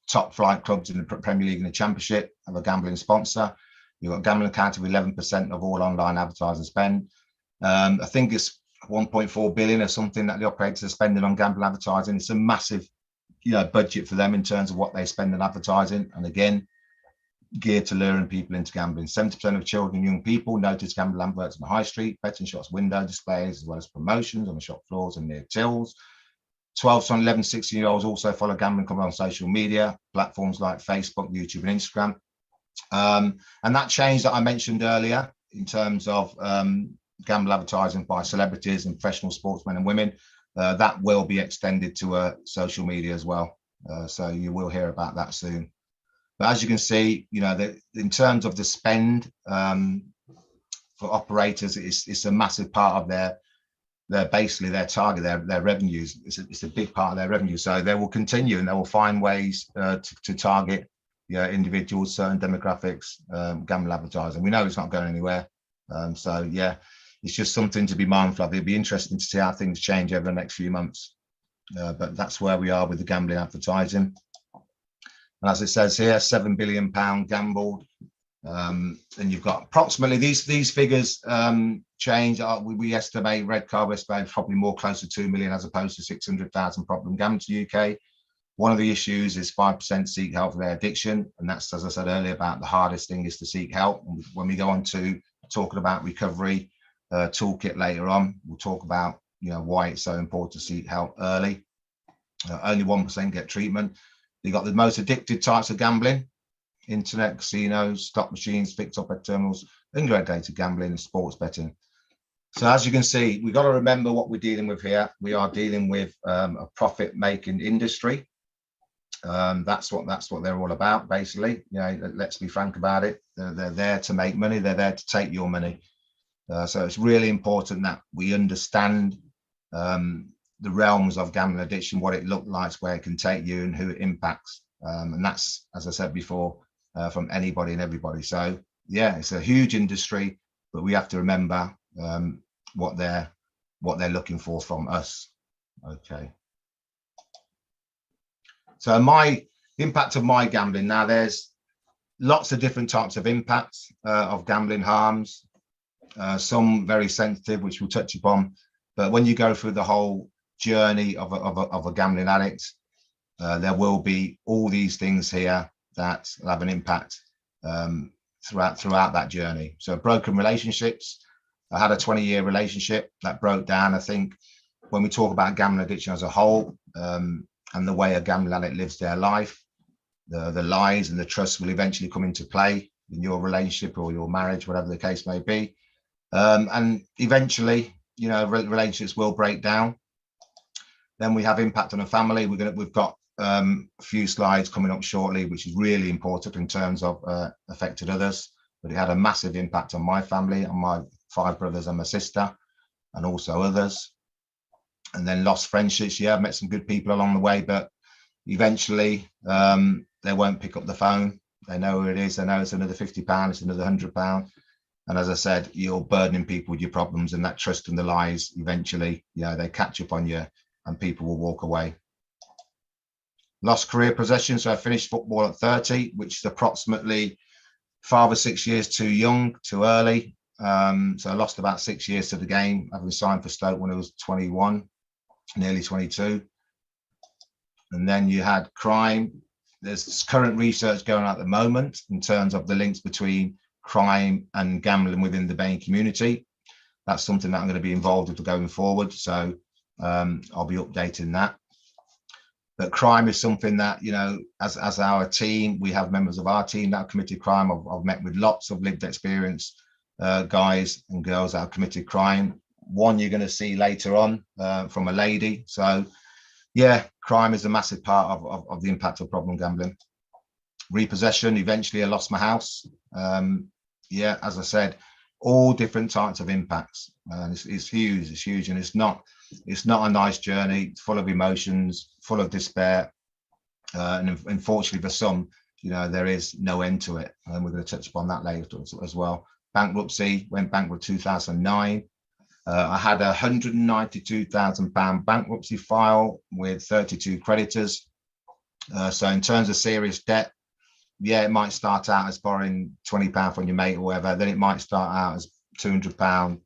top flight clubs in the Premier League and the Championship have a gambling sponsor. You've got gambling accounting for 11% of all online advertising spend. I think it's 1.4 billion or something that the operators are spending on gambling advertising. It's a massive, you know, budget for them in terms of what they spend on advertising, and again, geared to luring people into gambling. 70% of children and young people notice gambling adverts on the high street, betting shops, window displays, as well as promotions on the shop floors and near tills. 12 to 11, 16-year-olds also follow gambling companies on social media platforms like Facebook, YouTube, and Instagram. And that change that I mentioned earlier in terms of gamble advertising by celebrities and professional sportsmen and women, that will be extended to social media as well. So you will hear about that soon. But as you can see, you know, in terms of the spend for operators, it's a massive part of their basically their target, their revenues. It's a big part of their revenue. So they will continue, and they will find ways to target, you know, individuals, certain demographics, gamble advertising. We know it's not going anywhere. So yeah, it's just something to be mindful of. It'll be interesting to see how things change over the next few months. But that's where we are with the gambling advertising. And as it says here, £7 billion gambled. And you've got approximately these figures change. We estimate red card estimate probably more close to 2 million as opposed to 600,000 problem gamblers to the UK. One of the issues is 5% seek help for their addiction, and that's, as I said earlier, about the hardest thing is to seek help. When we go on to talking about recovery toolkit later on, we'll talk about, you know, why it's so important to seek help early. Only 1% get treatment. You've got the most addicted types of gambling: internet casinos, slot machines, fixed op terminals, unregulated gambling, and sports betting. So as you can see, we've got to remember what we're dealing with here. We are dealing with a profit-making industry. That's what they're all about, basically. You know, let's be frank about it. They're there to make money. They're there to take your money. So it's really important that we understand the realms of gambling addiction, what it looks like, where it can take you, and who it impacts. And that's, as I said before, from anybody and everybody. So yeah, it's a huge industry, but we have to remember what they're looking for from us. Okay. So my impact of my gambling, now there's lots of different types of impacts of gambling harms, some very sensitive, which we'll touch upon. But when you go through the whole journey of a gambling addict, there will be all these things here that will have an impact throughout that journey. So broken relationships. I had a 20-year relationship that broke down. I think when we talk about gambling addiction as a whole, and the way a gambling addict lives their life, the lies and the trust will eventually come into play in your relationship or your marriage, whatever the case may be. And eventually, you know, relationships will break down. Then we have impact on a family. We've got a few slides coming up shortly, which is really important in terms of affected others. But it had a massive impact on my family, on my 5 brothers and my sister, and also others. And then lost friendships. Yeah, I've met some good people along the way, but eventually they won't pick up the phone. They know who it is. They know it's another £50, it's another £100. And as I said, you're burdening people with your problems, and that trust and the lies, eventually, you know, they catch up on you and people will walk away. Lost career possession. So I finished football at 30, which is approximately 5 or 6 years too young, too early. So I lost about 6 years to the game, having signed for Stoke when I was 21, nearly 22. And then you had crime. There's current research going on at the moment in terms of the links between crime and gambling within the Bain community. That's something that I'm going to be involved with going forward. So I'll be updating that. But crime is something that, you know, as our team, we have members of our team that have committed crime. I've met with lots of lived experience guys and girls that have committed crime. One you're going to see later on from a lady. So yeah, crime is a massive part of the impact of problem gambling. Repossession, eventually I lost my house. Yeah, as I said, all different types of impacts. It's huge, and it's not a nice journey. It's full of emotions, full of despair, and unfortunately for some, you know, there is no end to it, and we're going to touch upon that later as well. Bankruptcy, went bankrupt 2009. I had a £192,000 bankruptcy file with 32 creditors. So in terms of serious debt, yeah, it might start out as borrowing £20 from your mate or whatever. Then it might start out as £200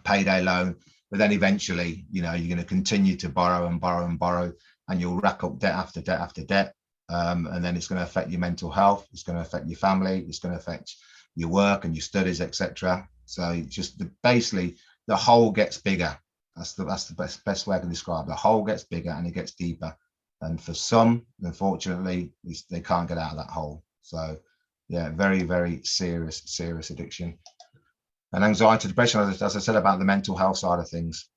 payday loan. But then eventually, you know, you're going to continue to borrow and borrow and borrow, and you'll rack up debt after debt after debt. And then it's going to affect your mental health. It's going to affect your family. It's going to affect your work and your studies, etc. So just basically, the hole gets bigger. That's the best way I can describe it. The hole gets bigger and it gets deeper. And for some, unfortunately, they can't get out of that hole. So yeah, very, very serious addiction. And anxiety, depression, as I said about the mental health side of things.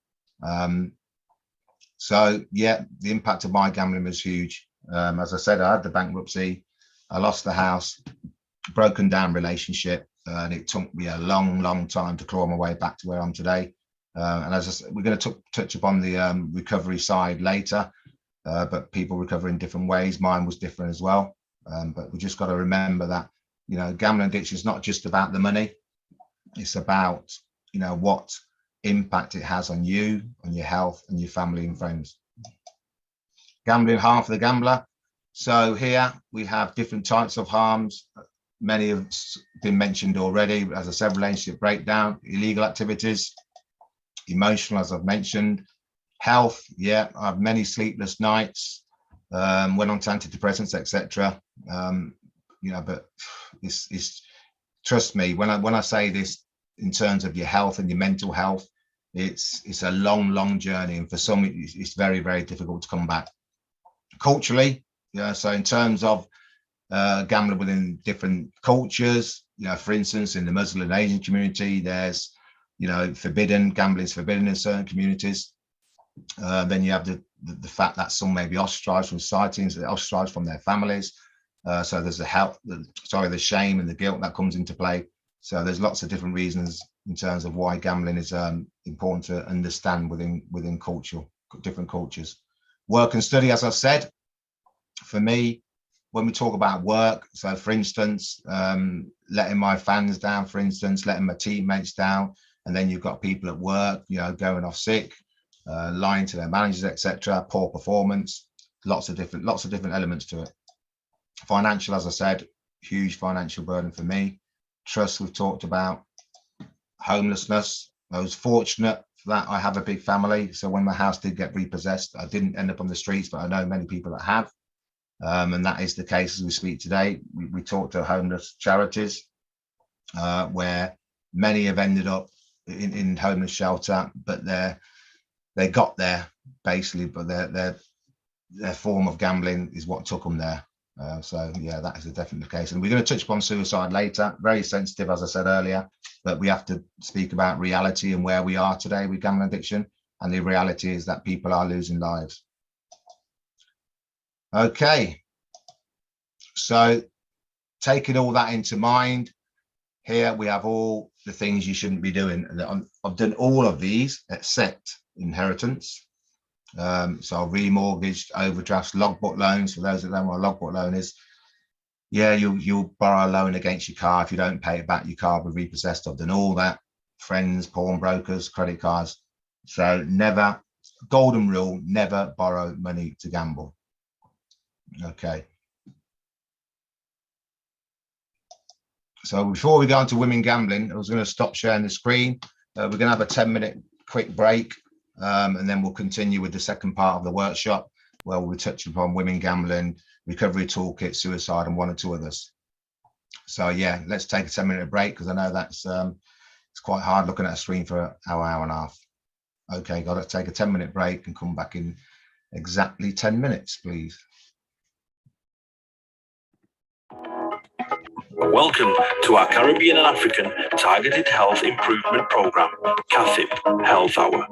So yeah, the impact of my gambling was huge. As I said, I had the bankruptcy, I lost the house, broken down relationship, and it took me a long time to claw my way back to where I'm today. And as I said, we're going to touch upon the recovery side later, but people recover in different ways. Mine was different as well. But we just got to remember that, you know, gambling addiction is not just about the money. It's about, you know, what impact it has on you, on your health, and your family and friends. Gambling harm for the gambler. So here we have different types of harms. Many have been mentioned already. As I said, relationship breakdown, illegal activities, emotional, as I've mentioned, health. Yeah, I have many sleepless nights, went on to antidepressants, etc. You know, but it's trust me, when I say this in terms of your health and your mental health, it's a long journey, and for some it's very, very difficult to come back. Culturally, yeah, so in terms of gambling within different cultures, you know, for instance, in the Muslim and Asian community, there's, you know, gambling is forbidden in certain communities. Then you have the fact that some may be ostracized from society, ostracized from their families. So there's the shame and the guilt that comes into play. So there's lots of different reasons in terms of why gambling is important to understand within different cultures. Work and study, as I said, for me, when we talk about work, so for instance, letting my fans down, for instance, letting my teammates down, and then you've got people at work, you know, going off sick, lying to their managers, etc., poor performance, lots of different elements to it. Financial, as I said, huge financial burden for me. Trust, we've talked about. Homelessness, I was fortunate for that. I have a big family, so when my house did get repossessed, I didn't end up on the streets, but I know many people that have, and that is the case as we speak today. We talked to homeless charities, where many have ended up in homeless shelter, but they got there basically, but their form of gambling is what took them there. So yeah, that is definitely the case. And we're going to touch upon suicide later. Very sensitive, as I said earlier, but we have to speak about reality and where we are today with gambling addiction. And the reality is that people are losing lives. Okay, so taking all that into mind, here we have all the things you shouldn't be doing. I've done all of these except inheritance. So remortgaged, overdrafts, logbook loans. For those that don't know what a logbook loan is, yeah, you'll borrow a loan against your car. If you don't pay it back, your car will be repossessed. I've done all that. Friends, pawnbrokers, credit cards. So never, golden rule, never borrow money to gamble. Okay. So before we go on to women gambling, I was going to stop sharing the screen. We're going to have a 10-minute quick break. And then we'll continue with the second part of the workshop, where we'll touch upon women gambling, recovery toolkit, suicide, and one or two others. So yeah, let's take a 10-minute break, because I know that's it's quite hard looking at a screen for an hour and a half. Okay, got to take a 10-minute break and come back in exactly 10 minutes, please. Welcome to our Caribbean and African Targeted Health Improvement Program, CAHN Health Hour.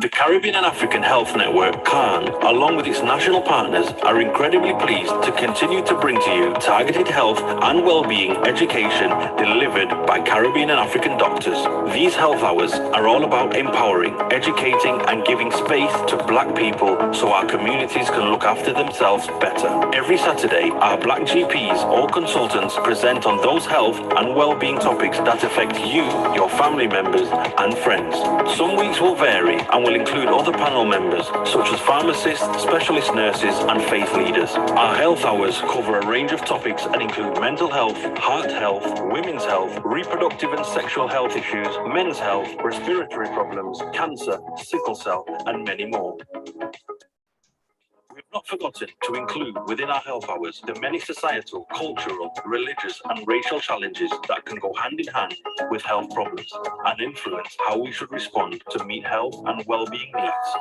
The Caribbean and African Health Network, CAHN, along with its national partners, are incredibly pleased to continue to bring to you targeted health and well-being education delivered by Caribbean and African doctors. These health hours are all about empowering, educating, and giving space to Black people so our communities can look after themselves better. Every Saturday, our Black GPs or consultants present on those health and well-being topics that affect you, your family members, and friends. Some weeks will vary and will include other panel members such as pharmacists, specialist nurses, and faith leaders. Our health hours cover a range of topics and include mental health, heart health, women's health, reproductive and sexual health issues, men's health, respiratory problems, cancer, sickle cell, and many more. We've not forgotten to include within our health hours the many societal, cultural, religious, and racial challenges that can go hand in hand with health problems and influence how we should respond to meet health and well-being needs.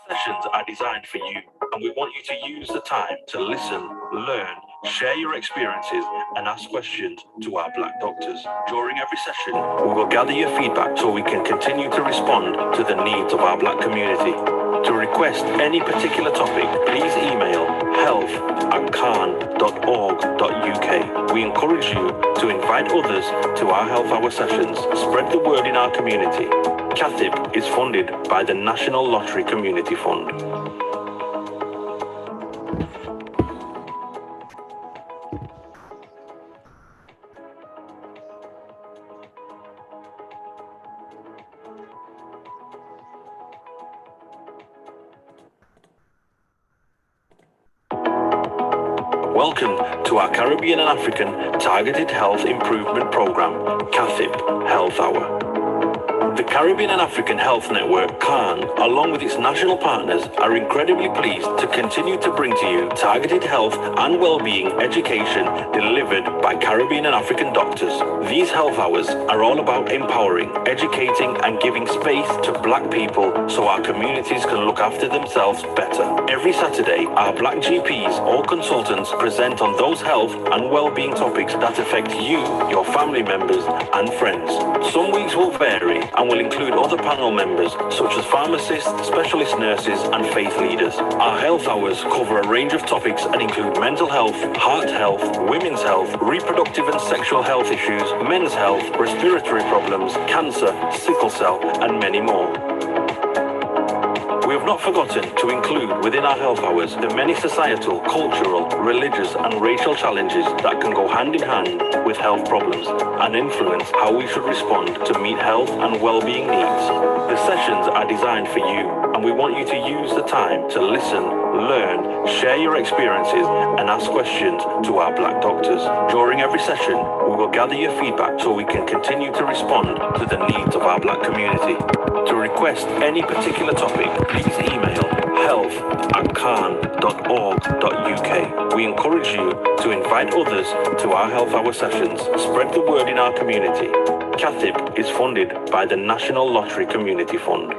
The sessions are designed for you, and we want you to use the time to listen, learn, share your experiences, and ask questions to our Black doctors. During every session, we will gather your feedback so we can continue to respond to the needs of our Black community. To request any particular topic, please email health@cahn.org.uk. We encourage you to invite others to our health hour sessions. Spread the word in our community. CAHN is funded by the National Lottery Community Fund. Welcome to our Caribbean and African Targeted Health Improvement Program, CAHN Health Hour. The Caribbean and African Health Network, CAHN, along with its national partners, are incredibly pleased to continue to bring to you targeted health and well-being education delivered by Caribbean and African doctors. These health hours are all about empowering, educating, and giving space to Black people so our communities can look after themselves better. Every Saturday, our Black GPs or consultants present on those health and well-being topics that affect you, your family members, and friends. Some weeks will vary and will include other panel members such as pharmacists, specialist nurses, and faith leaders. Our health hours cover a range of topics and include mental health, heart health, women's health, reproductive and sexual health issues, men's health, respiratory problems, cancer, sickle cell, and many more. We We have not forgotten to include within our health hours the many societal, cultural, religious and racial challenges that can go hand in hand with health problems and influence how we should respond to meet health and well-being needs. The sessions are designed for you, and we want you to use the time to listen, learn, share your experiences and ask questions to our black doctors. During every session, we will gather your feedback so we can continue to respond to the needs of our black community. To request any particular topic, please email health@cahn.org.uk. We encourage you to invite others to our health hour sessions. Spread the word in our community. CAHN is funded by the National Lottery Community Fund.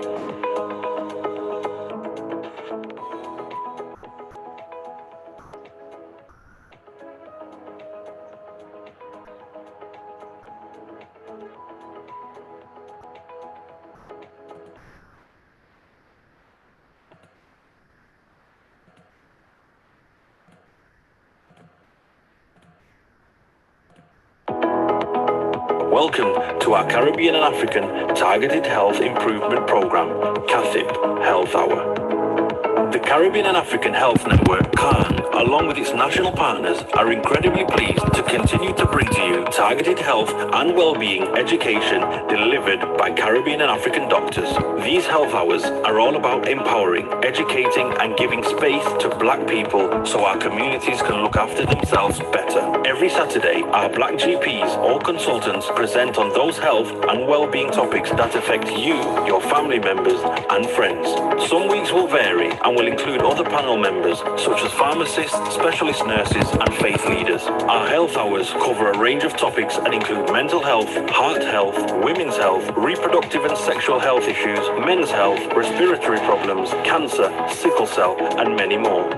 Welcome to our Caribbean and African Targeted Health Improvement Program, CAHN Health Hour. The Caribbean and African Health Network, CAHN, along with its national partners, are incredibly pleased to continue to bring to you targeted health and well-being education delivered by Caribbean and African doctors. These health hours are all about empowering, educating and giving space to black people so our communities can look after themselves better. Every Saturday, our black GPs or consultants present on those health and well-being topics that affect you, your family members and friends. Some weeks will vary and will include other panel members such as pharmacists, specialist nurses and faith leaders. Our health hours cover a range of topics and include mental health, heart health, women's health, reproductive and sexual health issues, men's health, respiratory problems, cancer, sickle cell and many more.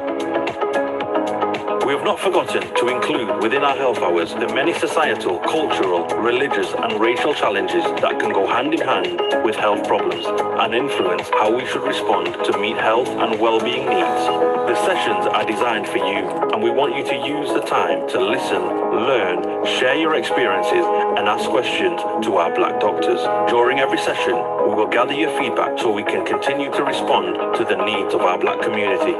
We have not forgotten to include within our health hours the many societal, cultural, religious and racial challenges that can go hand in hand with health problems and influence how we should respond to meet health and well-being needs. The sessions are designed for you, and we want you to use the time to listen, learn, share your experiences and ask questions to our black doctors. During every session, we will gather your feedback so we can continue to respond to the needs of our black community.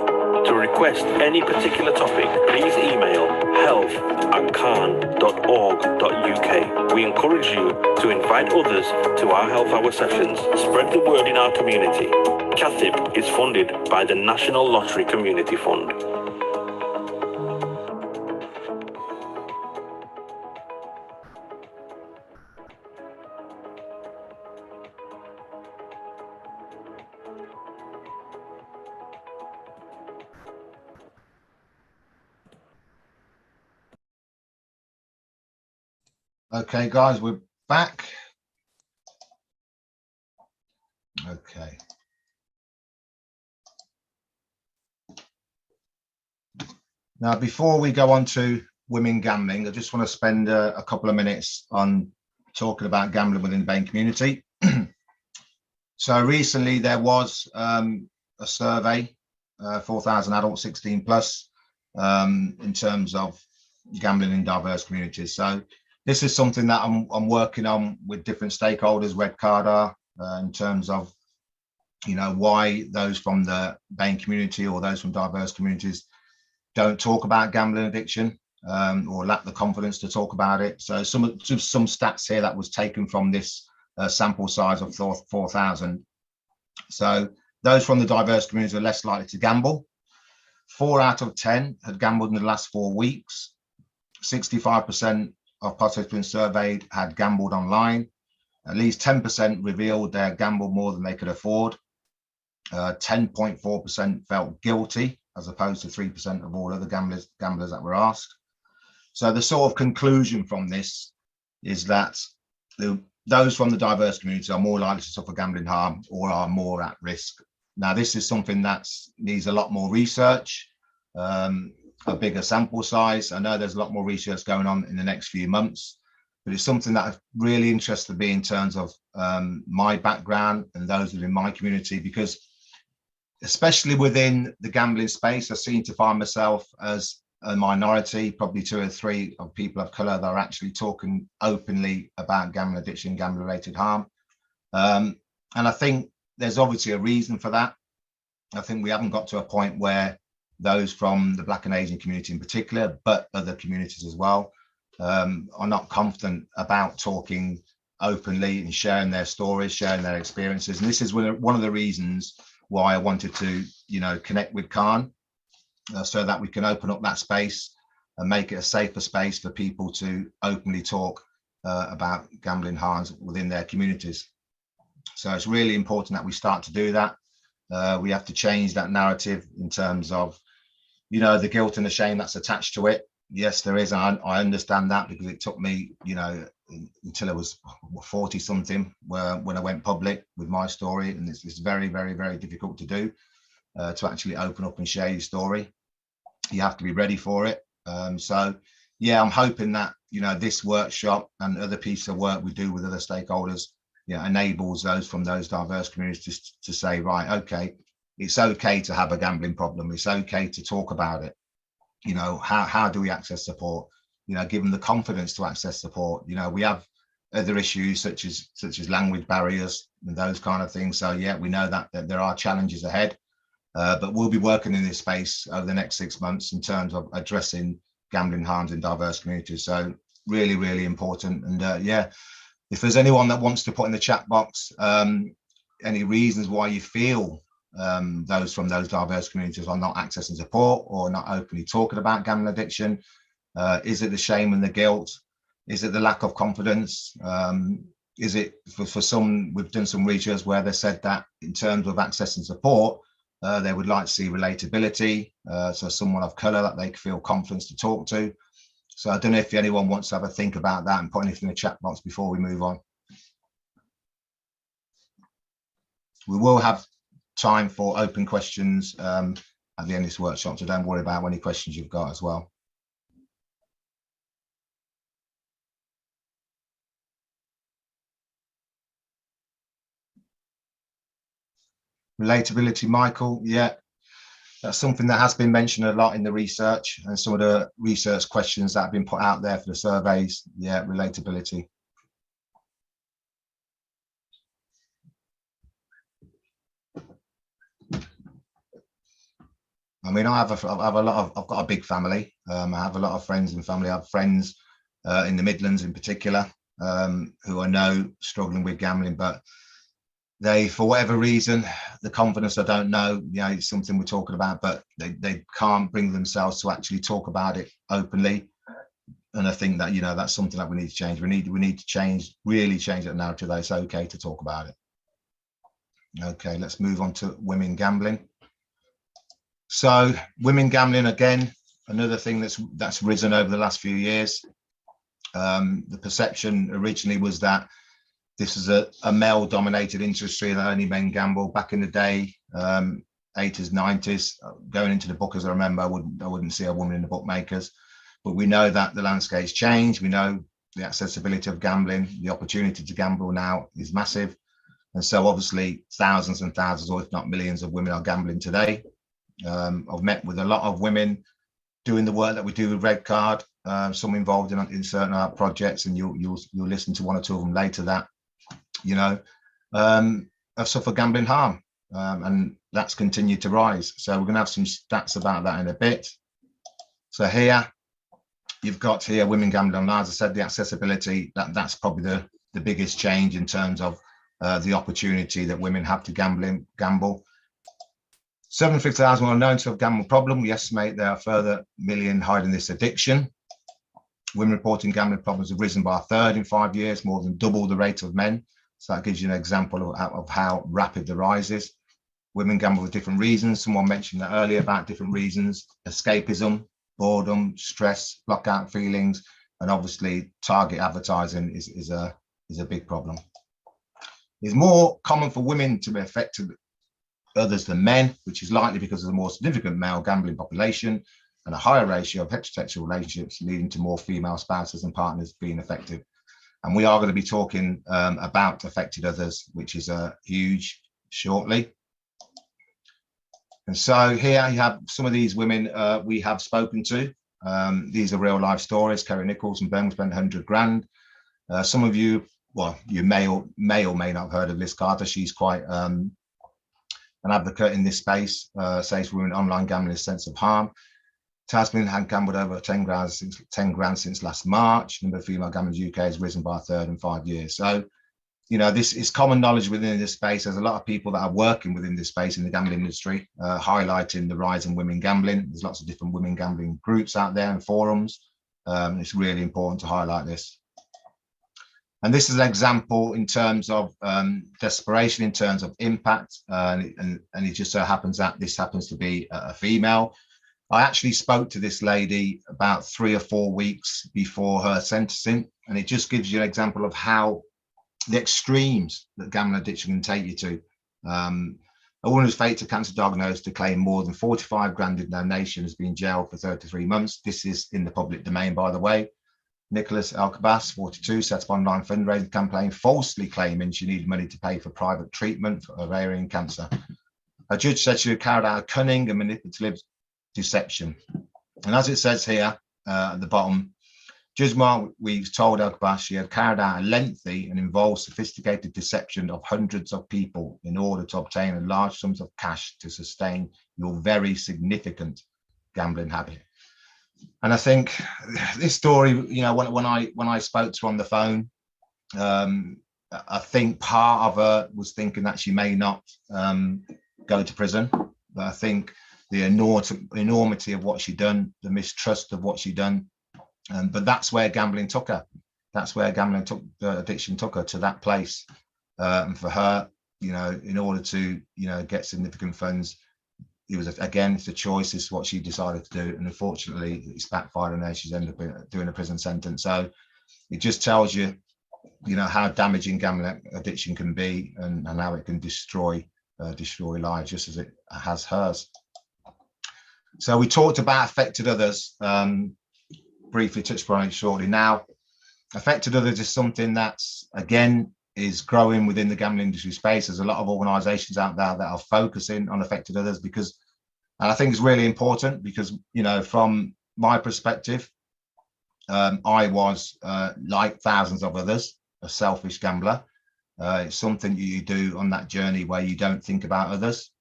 To request any particular topic, please email health@cahn.org.uk. We encourage you to invite others to our health hour sessions. Spread the word in our community. CAHN is funded by the National Lottery Community Fund. Okay, guys, we're back. Okay. Now, before we go on to women gambling, I just want to spend a couple of minutes on talking about gambling within the BAME community. So recently there was a survey, 4,000 adults 16 plus, in terms of gambling in diverse communities. So this is something that I'm working on with different stakeholders, Red Card, in terms of, you know, why those from the BAME community or those from diverse communities don't talk about gambling addiction, or lack the confidence to talk about it. So some stats here that was taken from this sample size of 4,000. So those from the diverse communities are less likely to gamble. 4 out of 10 had gambled in the last 4 weeks. 65% of participants surveyed had gambled online. At least 10% revealed they had gambled more than they could afford. 10.4% felt guilty, as opposed to 3% of all other gamblers that were asked. So the sort of conclusion from this is that those from the diverse community are more likely to suffer gambling harm or are more at risk. Now, this is something that needs a lot more research, a bigger sample size. I know there's a lot more research going on in the next few months, but it's something that I'm really interested in in terms of my background and those within my community, because especially within the gambling space, I seem to find myself as a minority, probably 2 or 3 of people of color that are actually talking openly about gambling addiction, gambling related harm. And I think there's obviously a reason for that. I think we haven't got to a point where those from the Black and Asian community in particular, but other communities as well, are not confident about talking openly and sharing their stories, sharing their experiences. And this is one of the reasons why I wanted to, connect with CAHN, so that we can open up that space and make it a safer space for people to openly talk about gambling harms within their communities. So it's really important that we start to do that. We have to change that narrative in terms of, the guilt and the shame that's attached to it. Yes, there is. I understand that, because it took me, until I was 40 something when I went public with my story. And it's very, very, very difficult to do, to actually open up and share your story. You have to be ready for it. So yeah, I'm hoping that, this workshop and other pieces of work we do with other stakeholders, enables those from those diverse communities to say, right, okay, it's okay to have a gambling problem. It's okay to talk about it. How do we access support? Give them the confidence to access support. We have other issues such as language barriers and those kind of things. So yeah, we know that there are challenges ahead, but we'll be working in this space over the next 6 months in terms of addressing gambling harms in diverse communities. So really, really important. And yeah, if there's anyone that wants to put in the chat box any reasons why you feel those from those diverse communities are not accessing support or not openly talking about gambling addiction, is it the shame and the guilt? Is it the lack of confidence? Is it for some, we've done some research where they said that in terms of accessing support, they would like to see relatability, so someone of color that they feel confidence to talk to. So I don't know if anyone wants to have a think about that and put anything in the chat box before we move on. We will have time for open questions at the end of this workshop, so don't worry about any questions you've got as well. Relatability, Michael, yeah, that's something that has been mentioned a lot in the research, and some of the research questions that have been put out there for the surveys. Yeah, relatability. I mean, I've got a big family. I have a lot of friends and family. I have friends in the Midlands in particular, who I know struggling with gambling, but they, for whatever reason, the confidence, I don't know, it's something we're talking about, but they can't bring themselves to actually talk about it openly. And I think that, that's something that we need to change. We need to change, really change that narrative that it's okay to talk about it. Okay, let's move on to women gambling. So women gambling, again, another thing that's risen over the last few years. The perception originally was that this is a male-dominated industry, that only men gamble. Back in the day, 80s, 90s, going into the bookers, I remember I wouldn't see a woman in the bookmakers. But we know that the landscape's changed. We know the accessibility of gambling, the opportunity to gamble now is massive. And so obviously thousands and thousands, or if not millions, of women are gambling today. I've met with a lot of women doing the work that we do with Red Card, some involved in certain art projects, and you'll listen to one or two of them later that, have suffered gambling harm, and that's continued to rise. So we're going to have some stats about that in a bit. So here, you've got here women gambling. As I said, the accessibility, that's probably the biggest change in terms of the opportunity that women have to gamble. 750,000 are known to have gambling problem. We estimate there are a further million hiding this addiction. Women reporting gambling problems have risen by a third in 5 years, more than double the rate of men. So that gives you an example of how rapid the rise is. Women gamble for different reasons. Someone mentioned that earlier about different reasons: escapism, boredom, stress, blackout feelings, and obviously target advertising is a big problem. It's more common for women to be affected others than men, which is likely because of the more significant male gambling population and a higher ratio of heterosexual relationships, leading to more female spouses and partners being affected. And we are going to be talking about affected others, which is huge, shortly. And so here you have some of these women we have spoken to. These are real life stories. Kerry Nichols and Ben spent 100 grand. Some of you, well, you may or may not have heard of Liz Carter. She's quite an advocate in this space, saves women online gambling a sense of harm. Tasman had gambled over 10 grand since last March. Number of female gamblers in the UK has risen by a third in 5 years. So, you know, this is common knowledge within this space. There's a lot of people that are working within this space in the gambling industry, highlighting the rise in women gambling. There's lots of different women gambling groups out there and forums. It's really important to highlight this. And this is an example in terms of desperation, in terms of impact. And it just so happens that this happens to be a female. I actually spoke to this lady about 3 or 4 weeks before her sentencing, and it just gives you an example of how the extremes that gambling addiction can take you to. A woman who's faked a cancer diagnosis to claim more than 45 grand in donation has been jailed for 33 months. This is in the public domain, by the way. Nicholas Alcabas, 42, set up online fundraising campaign, falsely claiming she needed money to pay for private treatment for ovarian cancer. A judge said she had carried out a cunning and manipulative deception. And as it says here at the bottom, Judge Mark Weaves told Alcabas she had carried out a lengthy and involved sophisticated deception of hundreds of people in order to obtain a large sums of cash to sustain your very significant gambling habit. And I think this story, you know, when I spoke to her on the phone, I think part of her was thinking that she may not go to prison, but I think the enormity of what she'd done, the mistrust of what she'd done, but that's where gambling took her. That's where gambling took the addiction took her, to that place. And for her, you know, in order to, you know, get significant funds, it was, again, it's a choice. It's what she decided to do, and unfortunately, it's backfired on her. She's ended up doing a prison sentence. So it just tells you, you know, how damaging gambling addiction can be, and how it can destroy lives, just as it has hers. So we talked about affected others. Briefly touched upon it shortly. Now, affected others is something that's, again, is growing within the gambling industry space. There's a lot of organizations out there that are focusing on affected others, because, and I think it's really important, because, you know, from my perspective, I was like thousands of others, a selfish gambler. It's something you do on that journey where you don't think about others,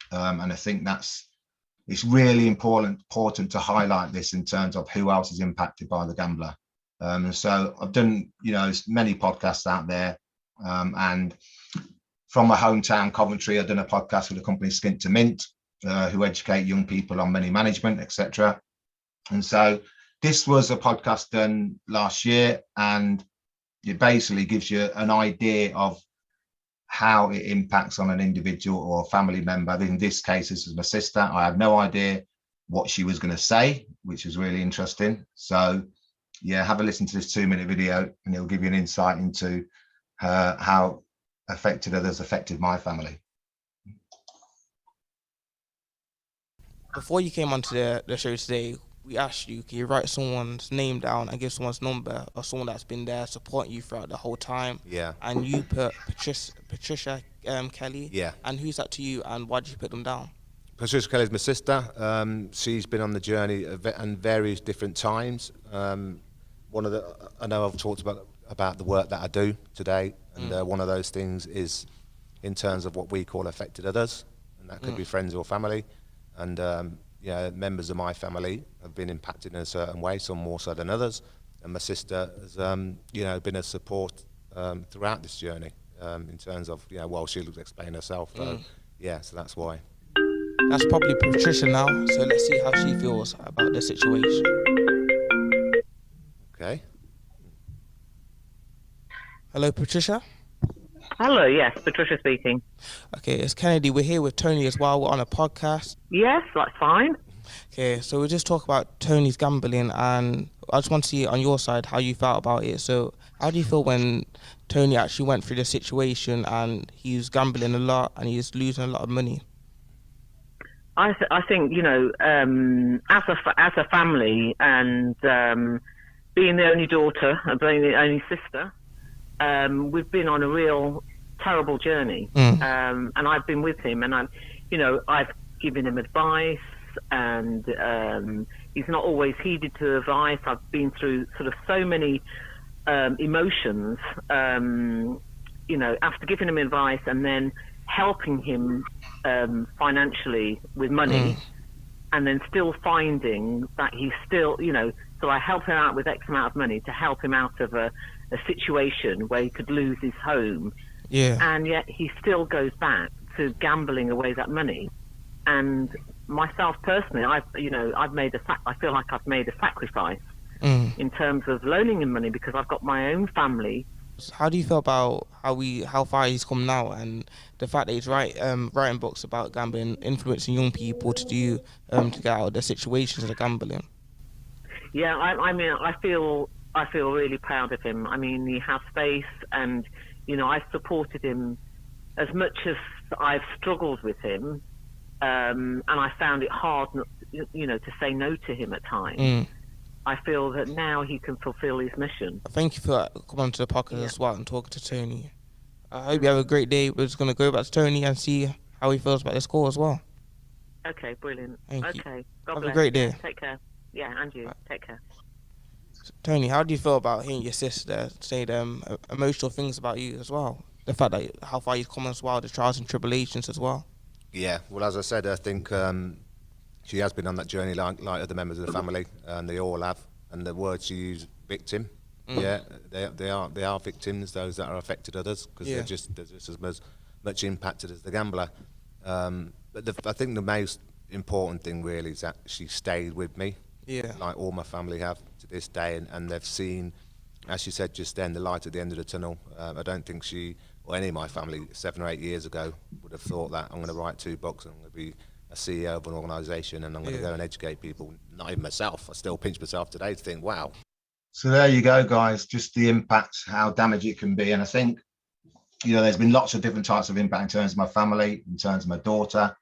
and I think it's really important to highlight this in terms of who else is impacted by the gambler. And so I've done, you know, many podcasts out there, and from my hometown Coventry, I've done a podcast with a company, Skint to Mint, who educate young people on money management, etc. And so this was a podcast done last year, and it basically gives you an idea of how it impacts on an individual or a family member. In this case, this is my sister. I had no idea what she was going to say, which was really interesting. So yeah, have a listen to this 2-minute video, and it'll give you an insight into how affected others affected my family. Before you came onto the show today, we asked you, can you write someone's name down and give someone's number, or someone that's been there supporting you throughout the whole time? Yeah. And you put Patricia Kelly. Yeah. And who's that to you, and why did you put them down? Patricia Kelly is my sister. She's been on the journey at various different times. I know I've talked about the work that I do today, and one of those things is in terms of what we call affected others, and that could be friends or family. And yeah, members of my family have been impacted in a certain way, some more so than others. And my sister has, you know, been a support throughout this journey, in terms of, you know, well, she'll explain herself. Yeah, so that's why. That's probably Patricia now, so let's see how she feels about the situation. Okay. Hello, Patricia. Hello, yes, Patricia speaking. Okay, it's Kennedy. We're here with Tony as well. We're on a podcast. Yes, that's fine. Okay, so we'll just talk about Tony's gambling, and I just want to see on your side how you felt about it. So how do you feel when Tony actually went through the situation and he's gambling a lot and he's losing a lot of money? I think, you know, as a family, and being the only daughter and being the only sister, we've been on a real terrible journey. And I've been with him, and I've given him advice, and he's not always heeded to advice. I've been through sort of so many emotions, you know, after giving him advice, and then helping him financially with money, and then still finding that he's still, so I help him out with X amount of money to help him out of a situation where he could lose his home. Yeah. And yet he still goes back to gambling away that money. And myself personally, I feel like I've made a sacrifice in terms of loaning him money, because I've got my own family. How do you feel about how far he's come now, and the fact that he's writing books about gambling, influencing young people to get out of their situations of gambling? Yeah, I mean, I feel really proud of him. I mean, he has faith, and I've supported him as much as I've struggled with him, and I found it hard, to say no to him at times. I feel that now he can fulfill his mission. Thank you for coming on to the podcast as well and talking to Tony. I hope you have a great day. We're just going to go back to Tony and see how he feels about this call as well. Okay, brilliant. Thank you. Okay, God have bless. a great day. Take care. Yeah, and you. Take care. Tony, how do you feel about hearing your sister say them emotional things about you as well? The fact that how far you've come as well, the trials and tribulations as well. Yeah, well, as I said, I think she has been on that journey like other members of the family, and they all have. And the words she used, victim, yeah, they are victims, those that are affected others, because they're just as much impacted as the gambler. But I think the most important thing really is that she stayed with me, like all my family have to this day, and they've seen, as she said just then, the light at the end of the tunnel. I don't think she or any of my family 7 or 8 years ago would have thought that I'm going to write 2 books and I'm going to be a CEO of an organisation and I'm going to go and educate people. Not even myself. I still pinch myself today to think, wow. So there you go, guys. Just the impact, how damaging it can be. And I think, there's been lots of different types of impact in terms of my family, in terms of my daughter.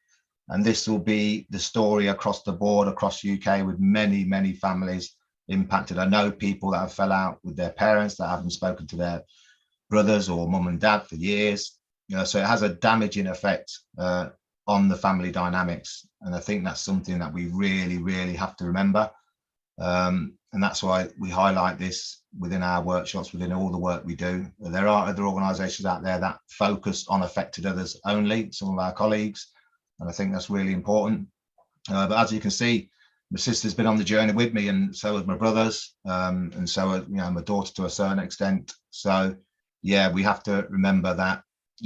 And this will be the story across the board, across the UK, with many, many families impacted. I know people that have fell out with their parents, that haven't spoken to their brothers or mum and dad for years. So it has a damaging effect on the family dynamics. And I think that's something that we really, really have to remember. And that's why we highlight this within our workshops, within all the work we do. There are other organisations out there that focus on affected others only, some of our colleagues, and I think that's really important. But as you can see, my sister's been on the journey with me, and so have my brothers, and so my daughter to a certain extent. So yeah, we have to remember that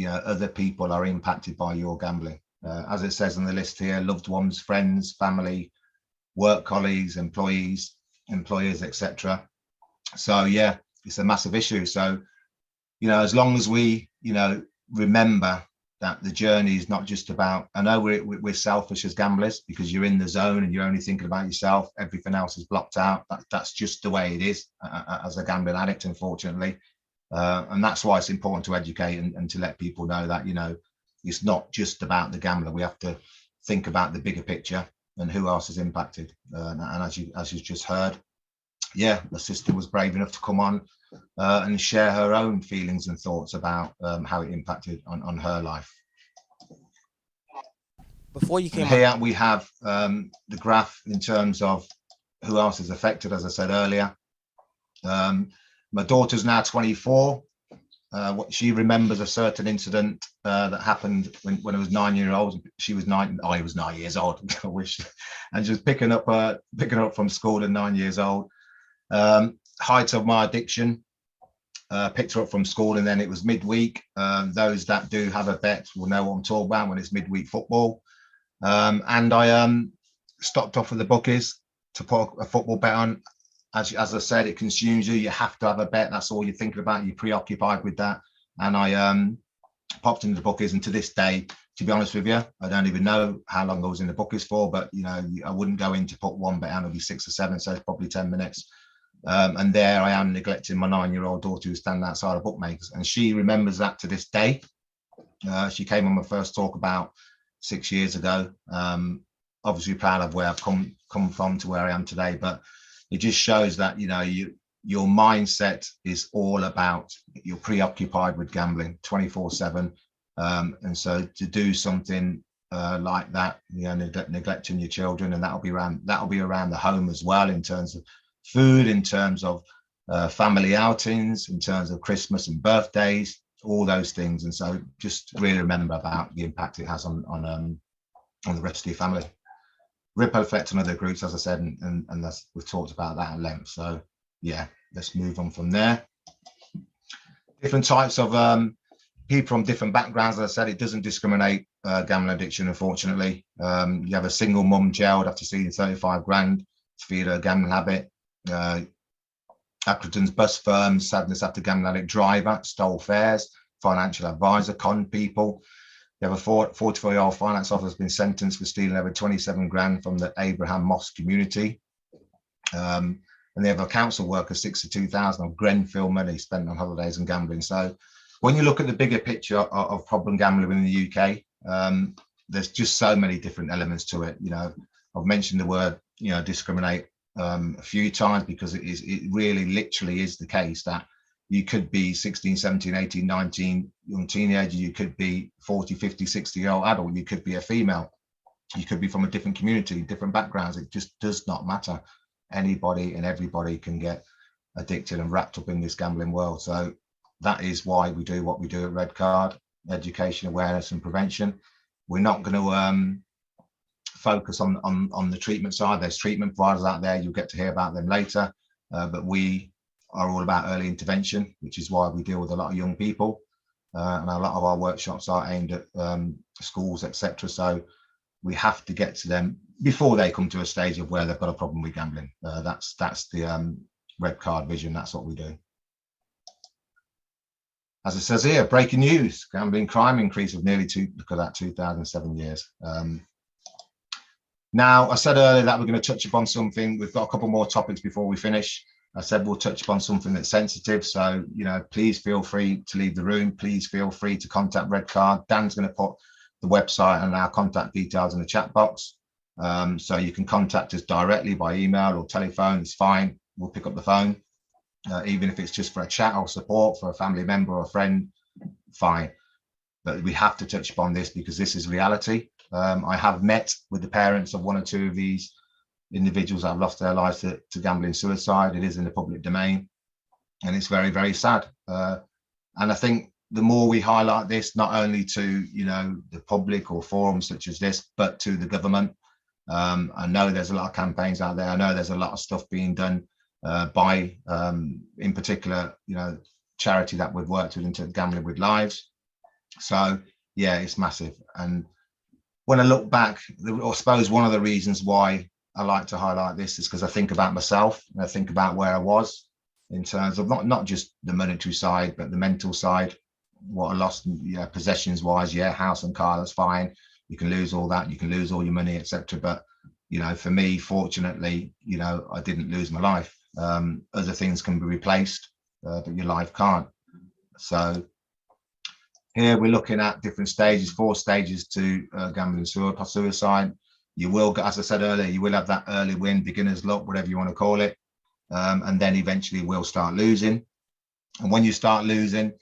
other people are impacted by your gambling. As it says on the list here, loved ones, friends, family, work colleagues, employees, employers, etc. So yeah, it's a massive issue. So as long as we remember that the journey is not just about, I know we're selfish as gamblers because you're in the zone and you're only thinking about yourself, everything else is blocked out. That's just the way it is as a gambling addict, unfortunately. And that's why it's important to educate and to let people know that it's not just about the gambler. We have to think about the bigger picture and who else is impacted. And as you just heard, yeah, my sister was brave enough to come on and share her own feelings and thoughts about how it impacted on her life. Before you came here, we have the graph in terms of who else is affected, as I said earlier. My daughter's now 24. She remembers a certain incident that happened when I was 9 years old. She was 9. I was 9 years old. I wish. And she was picking up from school at 9 years old. Height of my addiction. Picked her up from school, and then it was midweek. Those that do have a bet will know what I'm talking about when it's midweek football. And I stopped off with the bookies to put a football bet on. As I said, it consumes you. You have to have a bet. That's all you're thinking about. You're preoccupied with that. And I popped into the bookies, and to this day, to be honest with you, I don't even know how long I was in the bookies for, but I wouldn't go in to put one bet on. It'll be 6 or 7, so it's probably 10 minutes. And there I am neglecting my 9-year-old daughter who's standing outside of bookmakers, and she remembers that to this day. She came on my first talk about 6 years ago. Obviously proud of where I've come from to where I am today, but it just shows that your mindset is all about, you're preoccupied with gambling 24/7, and so to do something like that, neglecting your children, and that'll be around the home as well, in terms of food, in terms of family outings, in terms of Christmas and birthdays. all those things. And so just really remember about the impact it has on the rest of your family. Ripple effect on other groups, as I said, and that's, we've talked about that at length. So yeah, let's move on from there. Different types of people from different backgrounds. As I said, it doesn't discriminate, gambling addiction, unfortunately. You have a single mum jailed after stealing 35 grand to feed her gambling habit. Accrington's bus firm, sadness after gambling addict driver, stole fares. Financial advisor, conned people. You have a 44-year-old finance officer has been sentenced for stealing over 27 grand from the Abraham Moss community. And they have a council worker, 62,000 of Grenfell money spent on holidays and gambling. So when you look at the bigger picture of problem gambling in the UK, there's just so many different elements to it. You know, I've mentioned the word, you know, discriminate a few times, because it really literally is the case that you could be 16, 17, 18, 19, young teenager, you could be 40, 50, 60-year-old adult, you could be a female, you could be from a different community, different backgrounds. It just does not matter. Anybody and everybody can get addicted and wrapped up in this gambling world. So that is why we do what we do at Red Card: education, awareness and prevention. We're not going to focus on the treatment side. There's treatment providers out there, you'll get to hear about them later, but we are all about early intervention, which is why we deal with a lot of young people, and a lot of our workshops are aimed at schools, etc. So we have to get to them before they come to a stage of where they've got a problem with gambling. That's the Red Card vision. That's what we do. As it says here, breaking news: gambling crime increase of nearly 2,007 years. Now, I said earlier that we're going to touch upon something. We've got a couple more topics before we finish. I said we'll touch upon something that's sensitive. So, you know, please feel free to leave the room. Please feel free to contact Red Card. Dan's going to put the website and our contact details in the chat box. So you can contact us directly by email or telephone. It's fine. We'll pick up the phone, even if it's just for a chat or support for a family member or a friend, fine. But we have to touch upon this because this is reality. I have met with the parents of one or two of these individuals that have lost their lives to gambling suicide. It is in the public domain, and it's very, very sad. And I think the more we highlight this, not only to, you know, the public or forums such as this, but to the government. I know there's a lot of campaigns out there. I know there's a lot of stuff being done by, in particular, you know, charity that we've worked with into Gambling with Lives. So yeah, it's massive. And when I look back, I suppose one of the reasons why I like to highlight this is because I think about myself, and I think about where I was in terms of not just the monetary side, but the mental side, what I lost, yeah, possessions wise. Yeah, house and car, that's fine. You can lose all that, you can lose all your money, etc. But, you know, for me, fortunately, you know, I didn't lose my life. Other things can be replaced, but your life can't. So here we're looking at different stages, 4 stages to gambling suicide. You will, as I said earlier, you will have that early win, beginner's luck, whatever you want to call it. And then eventually we'll start losing. And when you start losing,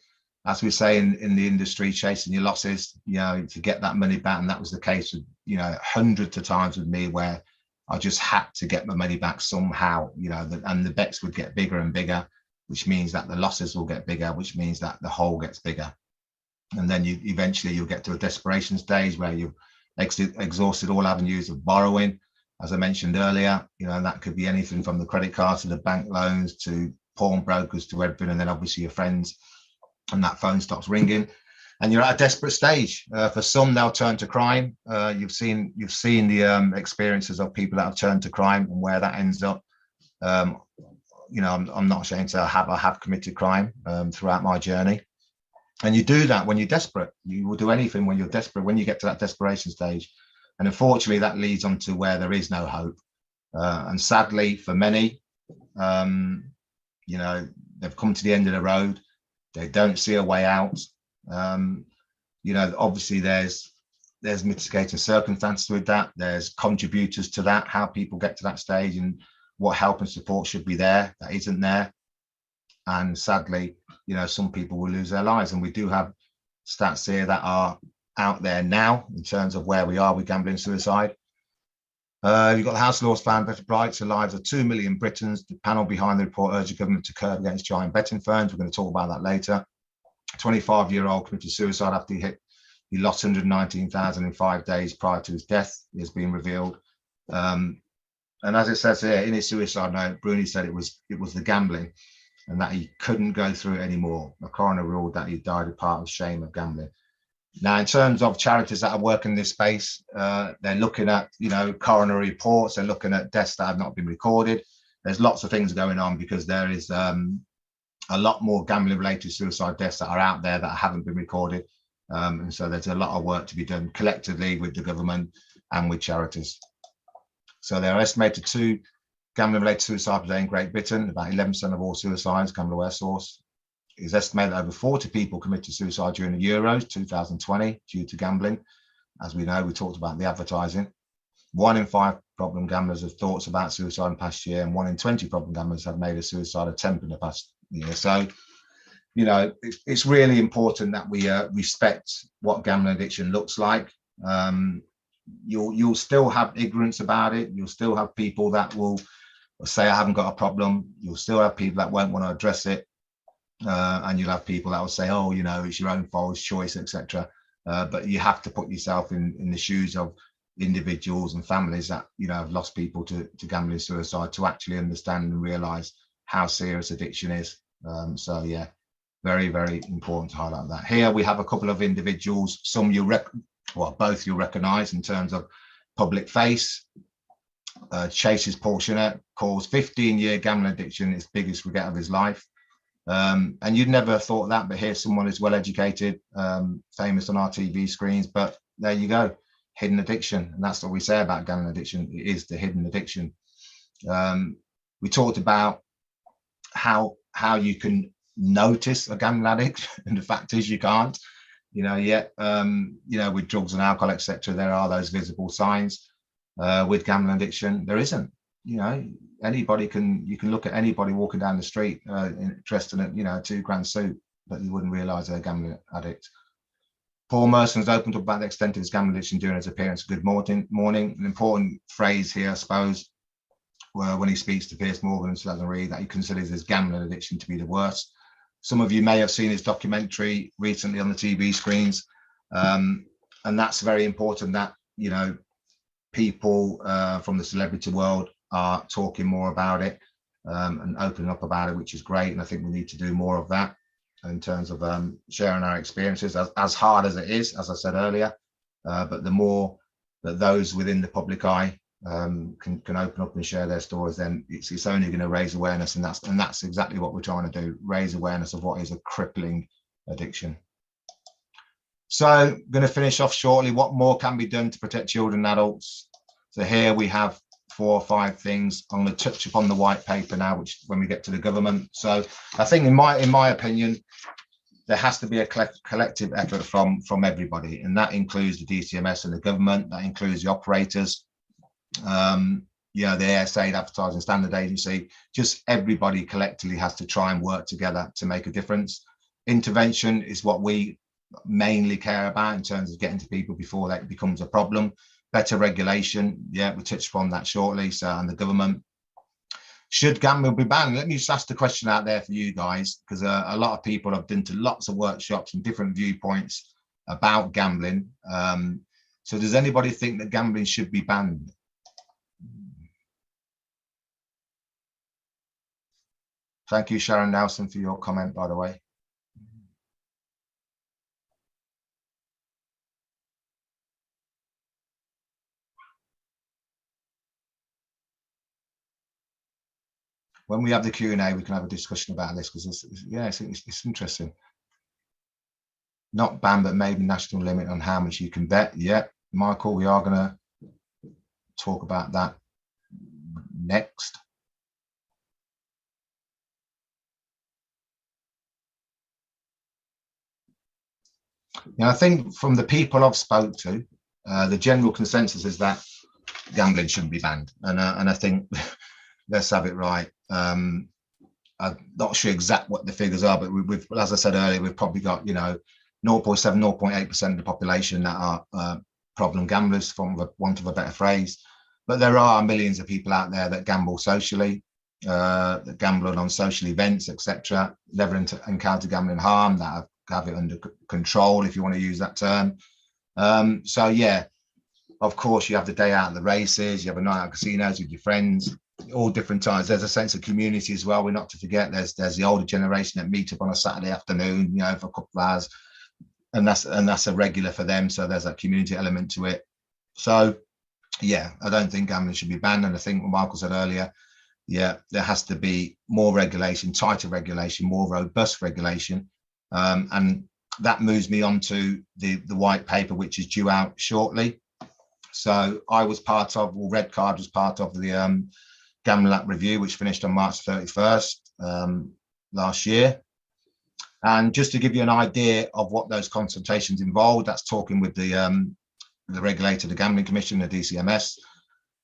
as we say in the industry, chasing your losses, you know, to get that money back. And that was the case with, you know, hundreds of times with me where I just had to get my money back somehow, you know, and the bets would get bigger and bigger, which means that the losses will get bigger, which means that the hole gets bigger. And then you'll get to a desperation stage where you've exhausted all avenues of borrowing. As I mentioned earlier, you know, and that could be anything from the credit cards to the bank loans to pawnbrokers to everything, and then obviously your friends, and that phone stops ringing and you're at a desperate stage. For some, they'll turn to crime. You've seen the experiences of people that have turned to crime and where that ends up. You know, I'm not ashamed to I have committed crime throughout my journey. And you do that when you're desperate. You will do anything when you're desperate, when you get to that desperation stage. And unfortunately, that leads on to where there is no hope. And sadly, for many, you know, they've come to the end of the road. They don't see a way out. You know, obviously there's mitigating circumstances with that. There's contributors to that, how people get to that stage and what help and support should be there that isn't there. And sadly, you know, some people will lose their lives. And we do have stats here that are out there now in terms of where we are with gambling suicide. You've got the House of Lords found better rights to the lives of 2 million Britons. The panel behind the report urged the government to curb against giant betting firms. We're going to talk about that later. 25-year-old committed suicide after he lost 119,000 in 5 days prior to his death, has been revealed. And as it says here in his suicide note, Bruni said it was the gambling and that he couldn't go through it anymore. The coroner ruled that he died of part of shame of gambling. Now, in terms of charities that are working in this space, they're looking at, coronary reports, they're looking at deaths that have not been recorded. There's lots of things going on because there is a lot more gambling-related suicide deaths that are out there that haven't been recorded. And so there's a lot of work to be done collectively with the government and with charities. So there are estimated 2 gambling-related suicides per day in Great Britain. About 11% of all suicides, Gambler source. It's estimated that over 40 people committed suicide during the Euros 2020 due to gambling. As we know, we talked about the advertising. 1 in 5 problem gamblers have thoughts about suicide in the past year, and 1 in 20 problem gamblers have made a suicide attempt in the past year. So, it's really important that we respect what gambling addiction looks like. You'll still have ignorance about it. You'll still have people that will say, I haven't got a problem. You'll still have people that won't want to address it. And you'll have people that will say, oh, it's your own fault, it's choice, etc. But you have to put yourself in the shoes of individuals and families that, have lost people to gambling suicide to actually understand and realize how serious addiction is. So, yeah, very, very important to highlight that. Here we have a couple of individuals, both you'll recognize in terms of public face. Chase's Paul Shinnett calls 15-year gambling addiction his biggest regret of his life. And you'd never have thought that, but here's someone who's well educated, famous on our TV screens, but there you go, hidden addiction. And that's what we say about gambling addiction. It is the hidden addiction. We talked about how you can notice a gambling addict, and the fact is you can't, yet, with drugs and alcohol, etc., there are those visible signs. With gambling addiction, there isn't. Anybody you can look at anybody walking down the street dressed in a £2,000 suit, but you wouldn't realize they're a gambling addict. Paul Merson's opened up about the extent of his gambling addiction during his appearance at Good Morning. An important phrase here, I suppose, when he speaks to Piers Morgan and Susan Reid, that he considers his gambling addiction to be the worst. Some of you may have seen his documentary recently on the TV screens, and that's very important that people from the celebrity world are talking more about it and opening up about it, which is great. And I think we need to do more of that in terms of sharing our experiences, as hard as it is, as I said earlier. But the more that those within the public eye can open up and share their stories, then it's only going to raise awareness, and that's exactly what we're trying to do: raise awareness of what is a crippling addiction. So I'm going to finish off shortly. What more can be done to protect children and adults? So here we have 4 or 5 things. I'm going to touch upon the white paper now, which when we get to the government. So I think in my opinion, there has to be a collective effort from everybody, and that includes the DCMS and the government. That includes the operators, the ASA, Advertising Standard Agency. Just everybody collectively has to try and work together to make a difference. Intervention is what we mainly care about in terms of getting to people before that becomes a problem. Better regulation, we touched upon that shortly. So, and the government, should gambling be banned? Let me just ask the question out there for you guys, because a lot of people have been to lots of workshops and different viewpoints about gambling. So does anybody think that gambling should be banned? Thank you, Sharon Nelson, for your comment, by the way. When we have the Q&A, we can have a discussion about this, because it's interesting. Not ban, but maybe national limit on how much you can bet. Yeah, Michael, we are going to talk about that next. I think from the people I've spoke to, the general consensus is that gambling shouldn't be banned, and I think let's have it right. I'm not sure exact what the figures are, but we've, as I said earlier, we've probably got 0.7, 0.8% of the population that are problem gamblers, for want of a better phrase. But there are millions of people out there that gamble socially, that gamble on social events, etc. Never encounter gambling harm, that have have it under control, if you want to use that term. So yeah, of course, you have the day out at the races, you have a night at casinos with your friends, all different times. There's a sense of community as well. We're not to forget there's the older generation that meet up on a Saturday afternoon, you know, for a couple of hours, and that's a regular for them. So there's that community element to it. So yeah, I don't think gambling should be banned. And I think what Michael said earlier, yeah, there has to be more regulation, tighter regulation, more robust regulation. And that moves me on to the white paper, which is due out shortly. So I was part of, well, Red Card was part of the Gambling Act review, which finished on March 31st last year. And just to give you an idea of what those consultations involved, that's talking with the regulator, the Gambling Commission, the DCMS.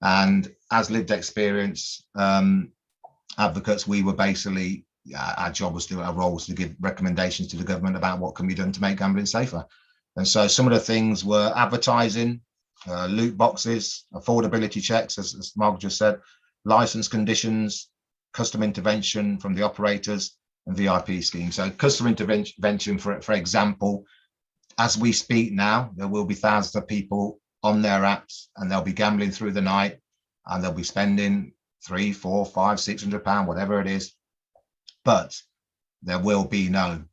And as lived experience advocates, we were basically, our job was our role was to give recommendations to the government about what can be done to make gambling safer. And so some of the things were advertising, loot boxes, affordability checks, as Mark just said, license conditions, customer intervention from the operators, and VIP schemes. So customer intervention, for example, as we speak now, there will be thousands of people on their apps, and they'll be gambling through the night, and they'll be spending £300, £400, £500, £600, whatever it is. But there will be no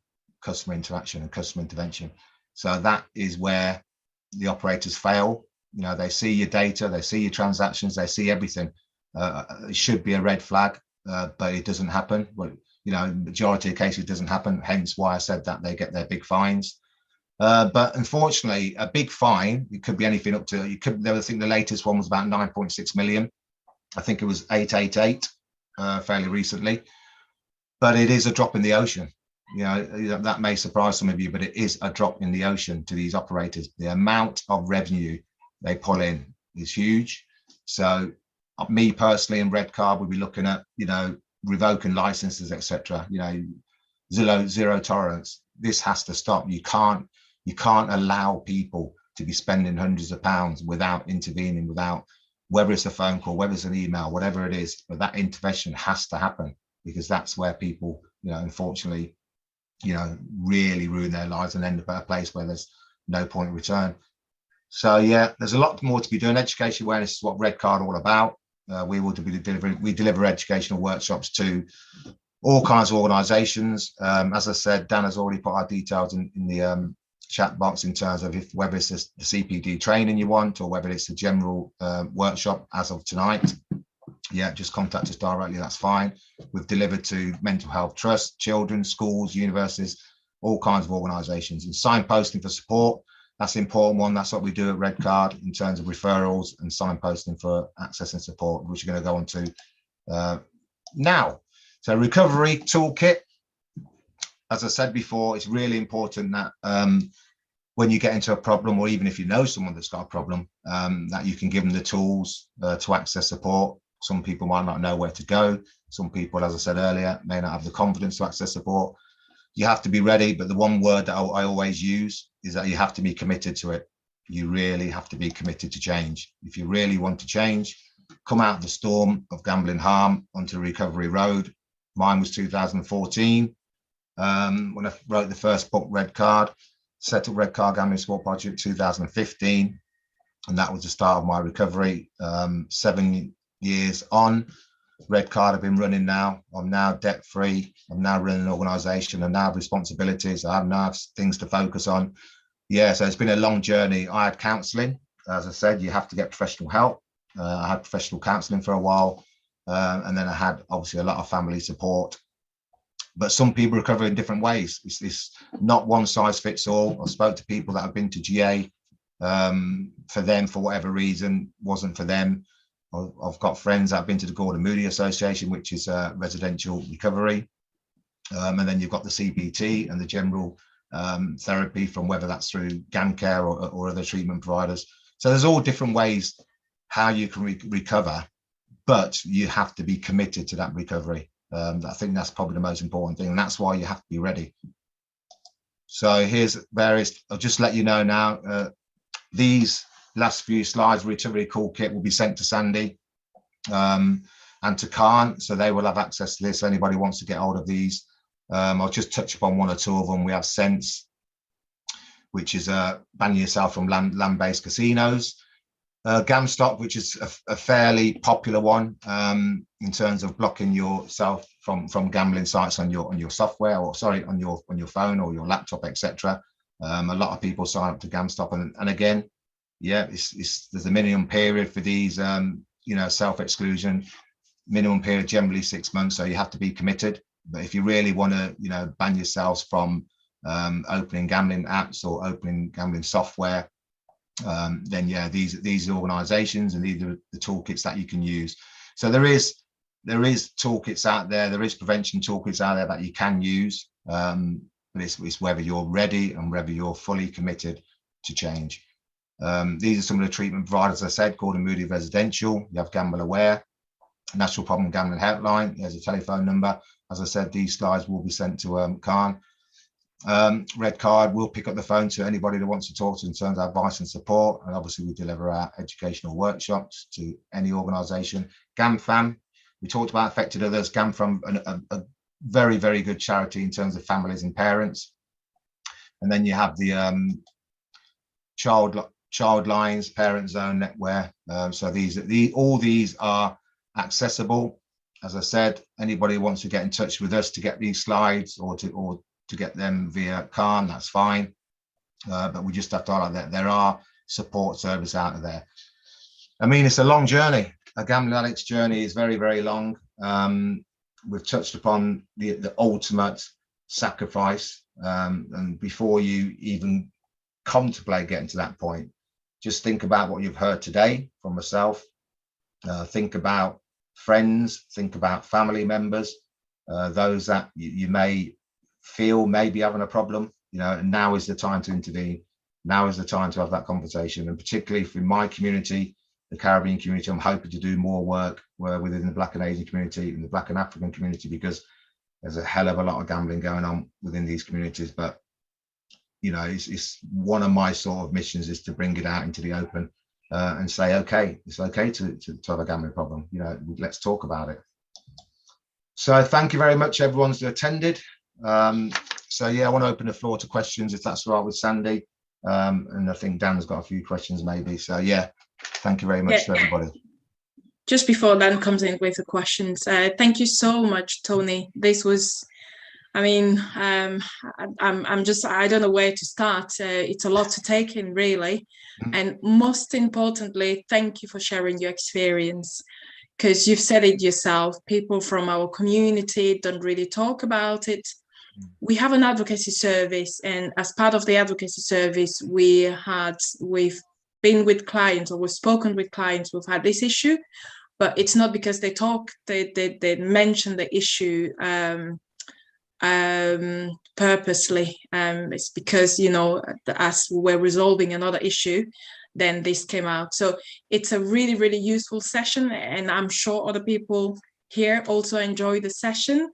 customer interaction and customer intervention. So that is where the operators fail. You know, they see your data, they see your transactions, they see everything. It should be a red flag, but it doesn't happen. Well, you know, majority of cases it doesn't happen. Hence why I said that they get their big fines. But unfortunately, a big fine, it could be anything up to, I think the latest one was about 9.6 million. I think it was 888 fairly recently. But it is a drop in the ocean. You know, that may surprise some of you, but it is a drop in the ocean to these operators. The amount of revenue they pull in is huge. So me personally and Red Card, we'll be looking at, you know, revoking licenses, etc. You know, zero tolerance. This has to stop. You can't allow people to be spending hundreds of pounds without intervening, without, whether it's a phone call, whether it's an email, whatever it is, but that intervention has to happen, because that's where people, you know, unfortunately, you know, really ruin their lives and end up at a place where there's no point of return. So yeah, there's a lot more to be doing. Education awareness is what Red Card all about. We deliver educational workshops to all kinds of organisations. As I said, Dan has already put our details in the chat box in terms of whether it's the CPD training you want or whether it's a general workshop as of tonight. Yeah, just contact us directly, that's fine. We've delivered to mental health trusts, children, schools, universities, all kinds of organisations. And signposting for support, that's an important one. That's what we do at Red Card in terms of referrals and signposting for access and support, which we're going to go on to now. So recovery toolkit, as I said before, it's really important that when you get into a problem, or even if you know someone that's got a problem, that you can give them the tools to access support. Some people might not know where to go. Some people, as I said earlier, may not have the confidence to access support. You have to be ready, but the one word that I always use is that you have to be committed to it. You really have to be committed to change. If you really want to change, come out of the storm of gambling harm onto recovery road. Mine was 2014. When I wrote the first book, Red Card, set up Red Card Gambling Support Project 2015. And that was the start of my recovery. 7 years on, Red Card have been running now. I'm now debt free. I'm now running an organisation. I now have responsibilities. I now have things to focus on. Yeah, so it's been a long journey. I had counselling. As I said, you have to get professional help. I had professional counselling for a while. And then I had obviously a lot of family support. But some people recover in different ways. It's not one size fits all. I spoke to people that have been to GA. For them, for whatever reason, wasn't for them. I've got friends that have been to the Gordon Moody Association, which is residential recovery. And then you've got the CBT and the general therapy, from whether that's through GAM care or other treatment providers. So there's all different ways how you can recover, but you have to be committed to that recovery. I think that's probably the most important thing, and that's why you have to be ready. So here's various, I'll just let you know now, these last few slides, recovery toolkit, will be sent to Sandy and to CAHN, so they will have access to this. If anybody wants to get hold of these, I'll just touch upon one or two of them. We have Sense, which is ban yourself from land-based casinos. GamStop, which is a fairly popular one in terms of blocking yourself from gambling sites on your software, or sorry, on your phone or your laptop, etc. A lot of people sign up to GamStop, and again, yeah, there's a minimum period for these, self-exclusion. Minimum period generally 6 months, so you have to be committed. But if you really want to, ban yourselves from opening gambling apps or opening gambling software, then yeah, these organizations, and these are the toolkits that you can use. So there is toolkits out there, there is prevention toolkits out there that you can use, but it's whether you're ready and whether you're fully committed to change. These are some of the treatment providers, as I said, Gordon Moody Residential. You have Gamble Aware, National Problem Gambling Helpline. There's a telephone number. As I said, these slides will be sent to CAHN. Red Card will pick up the phone to anybody that wants to talk to in terms of advice and support, and obviously we deliver our educational workshops to any organisation. GamFam, we talked about affected others. GamFam, a very, very good charity in terms of families and parents. And then you have the Child Lines, Parent Zone, Netwear. So all these are accessible. As I said, anybody who wants to get in touch with us to get these slides or to get them via CAHN, that's fine. But we just have to highlight that there are support services out there. I mean, it's a long journey. A gambling addict's journey is very, very long. We've touched upon the ultimate sacrifice. And before you even contemplate getting to that point, just think about what you've heard today from myself. Think about friends, think about family members, those that you may feel may be having a problem, and now is the time to intervene. Now is the time to have that conversation. And particularly for my community, the Caribbean community, I'm hoping to do more work within the Black and Asian community and the Black and African community, because there's a hell of a lot of gambling going on within these communities. But it's one of my sort of missions is to bring it out into the open and say, okay, it's okay to have a gambling problem. Let's talk about it. So thank you very much, everyone who attended. So yeah, I want to open the floor to questions, if that's all right with Sandy. And I think Dan's got a few questions maybe. So yeah, thank you very much to everybody. Just before Dan comes in with the questions, thank you so much, Tony. This was, I mean, I'm just, I don't know where to start. It's a lot to take in, really. And most importantly, thank you for sharing your experience, because you've said it yourself, people from our community don't really talk about it. We have an advocacy service, and as part of the advocacy service, we've been with clients, or we've spoken with clients who've had this issue, but it's not because they mention the issue purposely. It's because, as we're resolving another issue, then this came out. So it's a really, really useful session, and I'm sure other people here also enjoy the session.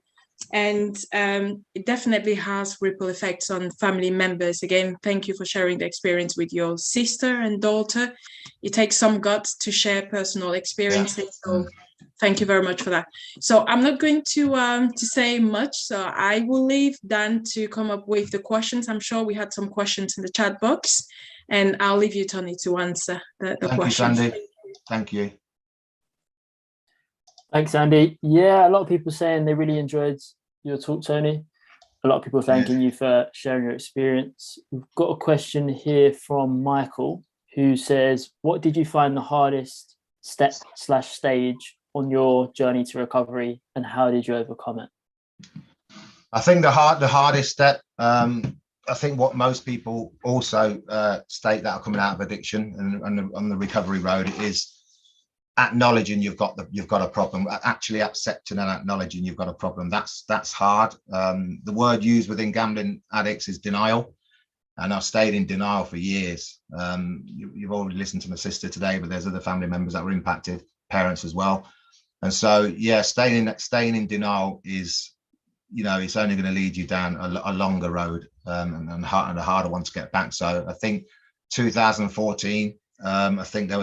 And it definitely has ripple effects on family members. Again, thank you for sharing the experience with your sister and daughter. It takes some guts to share personal experiences. So thank you very much for that. So I'm not going to say much. So I will leave Dan to come up with the questions. I'm sure we had some questions in the chat box, and I'll leave you, Tony, to answer the questions. Thank you, Sandy. Thank you. Thanks, Andy. Yeah, a lot of people saying they really enjoyed your talk, Tony. A lot of people thanking you for sharing your experience. We've got a question here from Michael, who says, what did you find the hardest step/stage on your journey to recovery, and how did you overcome it? I think the hardest step, I think what most people also state that are coming out of addiction and on the recovery road is acknowledging you've got a problem, actually accepting and acknowledging you've got a problem. That's hard. The word used within gambling addicts is denial, and I've stayed in denial for years. You've already listened to my sister today, but there's other family members that were impacted, parents as well. And so yeah, staying in denial is, it's only going to lead you down a longer road and a harder one to get back. So I think 2014, I think there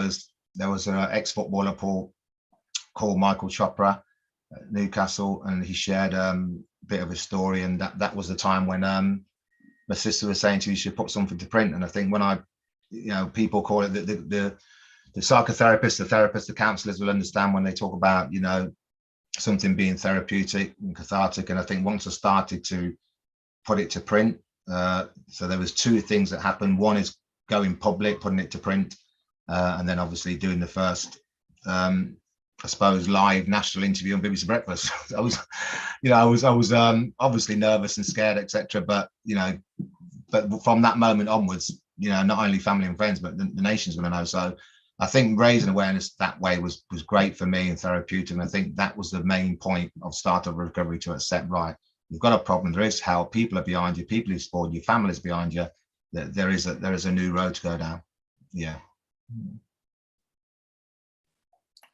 was an ex-footballer called Michael Chopra at Newcastle, and he shared bit of a story, and that was the time when my sister was saying to me, you should put something to print. And I think when people call it the psychotherapists, the therapists, the counsellors will understand when they talk about, something being therapeutic and cathartic. And I think once I started to put it to print, so there was two things that happened. One is going public, putting it to print, and then obviously doing the first, I suppose, live national interview on BBC Breakfast. I was obviously nervous and scared, etc. But from that moment onwards, not only family and friends, but the nation's going to know. So I think raising awareness that way was great for me and therapeutic. And I think that was the main point of Startup Recovery, to accept, right, you've got a problem, there is help, people are behind you, people who support you, families behind you. There is a new road to go down. Yeah.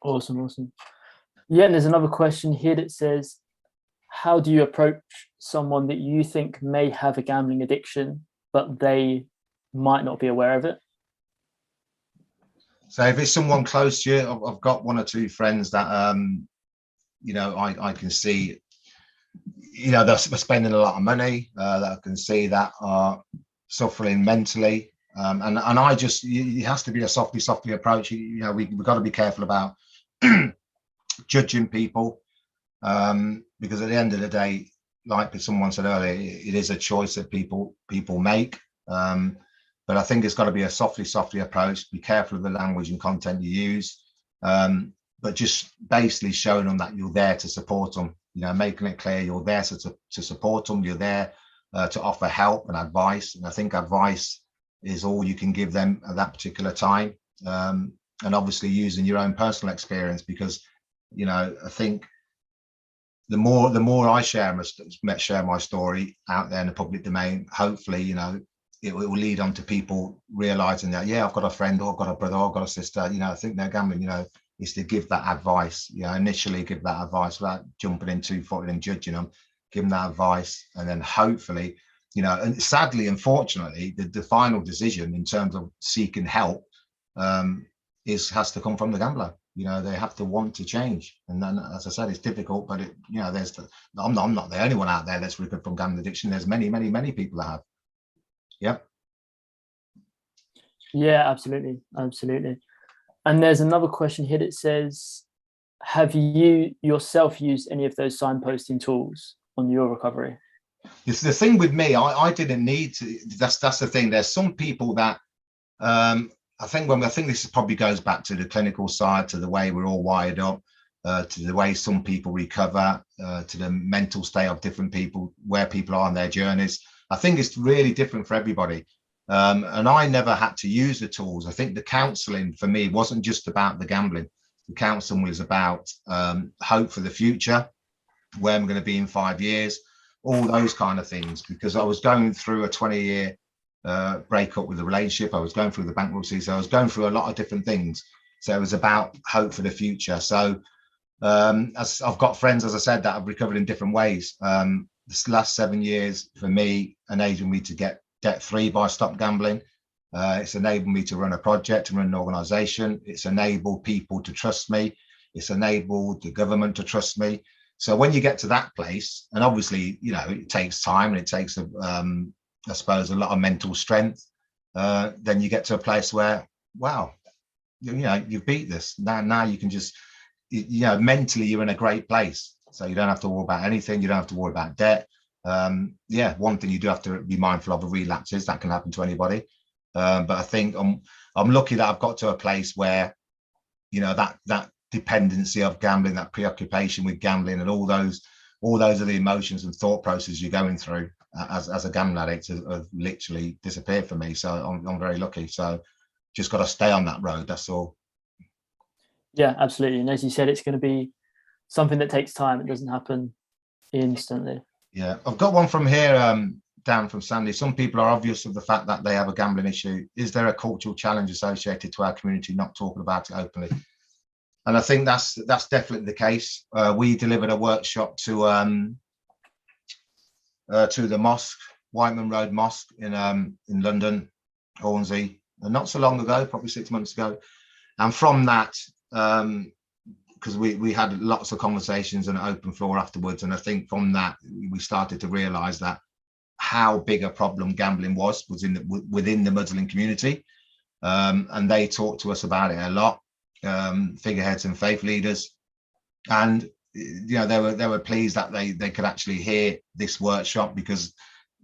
Awesome. Yeah, and there's another question here that says, how do you approach someone that you think may have a gambling addiction, but they might not be aware of it? So if it's someone close to you, I've got one or two friends that, I can see, they're spending a lot of money, that I can see that are suffering mentally. And I just, it has to be a softly approach. We've got to be careful about judging people, because at the end of the day, like someone said earlier, it is a choice that people make. But I think it's got to be a softly approach. Be careful of the language and content you use, but just basically showing them that you're there to support them. Making it clear you're there to support them. You're there to offer help and advice. And I think advice is all you can give them at that particular time. And obviously using your own personal experience, because I think the more I share my story out there in the public domain, hopefully it will lead on to people realizing that, yeah, I've got a friend, or I've got a brother, or I've got a sister, I think they're gambling, is to give that advice, initially give that advice without jumping in too far and judging them, give them that advice. And then hopefully, and sadly, unfortunately, the final decision in terms of seeking help has to come from the gambler. They have to want to change. And then, as I said, it's difficult, but I'm not the only one out there that's recovered from gambling addiction. There's many, many, many people that have. Yep. Yeah, absolutely. And there's another question here that says, have you yourself used any of those signposting tools on your recovery? It's the thing with me, I didn't need to. That's the thing. There's some people that I think this probably goes back to the clinical side, to the way we're all wired up, to the way some people recover, to the mental state of different people, where people are on their journeys. I think it's really different for everybody. And I never had to use the tools. I think the counselling for me wasn't just about the gambling. The counselling was about hope for the future, where I'm going to be in 5 years, all those kind of things, because I was going through a 20-year breakup with a relationship. I was going through the bankruptcy. So I was going through a lot of different things. So it was about hope for the future. So as I've got friends, as I said, that have recovered in different ways. This last 7 years for me enabled me to get debt-free by stop gambling. It's enabled me to run a project, to run an organization. It's enabled people to trust me. It's enabled the government to trust me. So when you get to that place, and obviously, it takes time and it takes, I suppose, a lot of mental strength, then you get to a place where, wow, you've beat this. Now you can just, mentally you're in a great place. So you don't have to worry about anything. You don't have to worry about debt. One thing you do have to be mindful of are relapses. That can happen to anybody. But I think I'm lucky that I've got to a place where, that dependency of gambling, that preoccupation with gambling, and all those are the emotions and thought processes you're going through as a gambling addict have literally disappeared for me. So I'm very lucky. So just got to stay on that road. That's all. Yeah, absolutely. And as you said, it's going to be something that takes time. It doesn't happen instantly. Yeah, I've got one from here, down from Sandy. Some people are obvious of the fact that they have a gambling issue. Is there a cultural challenge associated to our community not talking about it openly? And I think that's definitely the case. We delivered a workshop to the mosque, Whiteman Road Mosque in London, Hornsey, not so long ago, probably 6 months ago. And from that because we had lots of conversations and an open floor afterwards, and I think from that we started to realise that how big a problem gambling was within the Muslim community, and they talked to us about it a lot, figureheads and faith leaders, and they were pleased that they could actually hear this workshop, because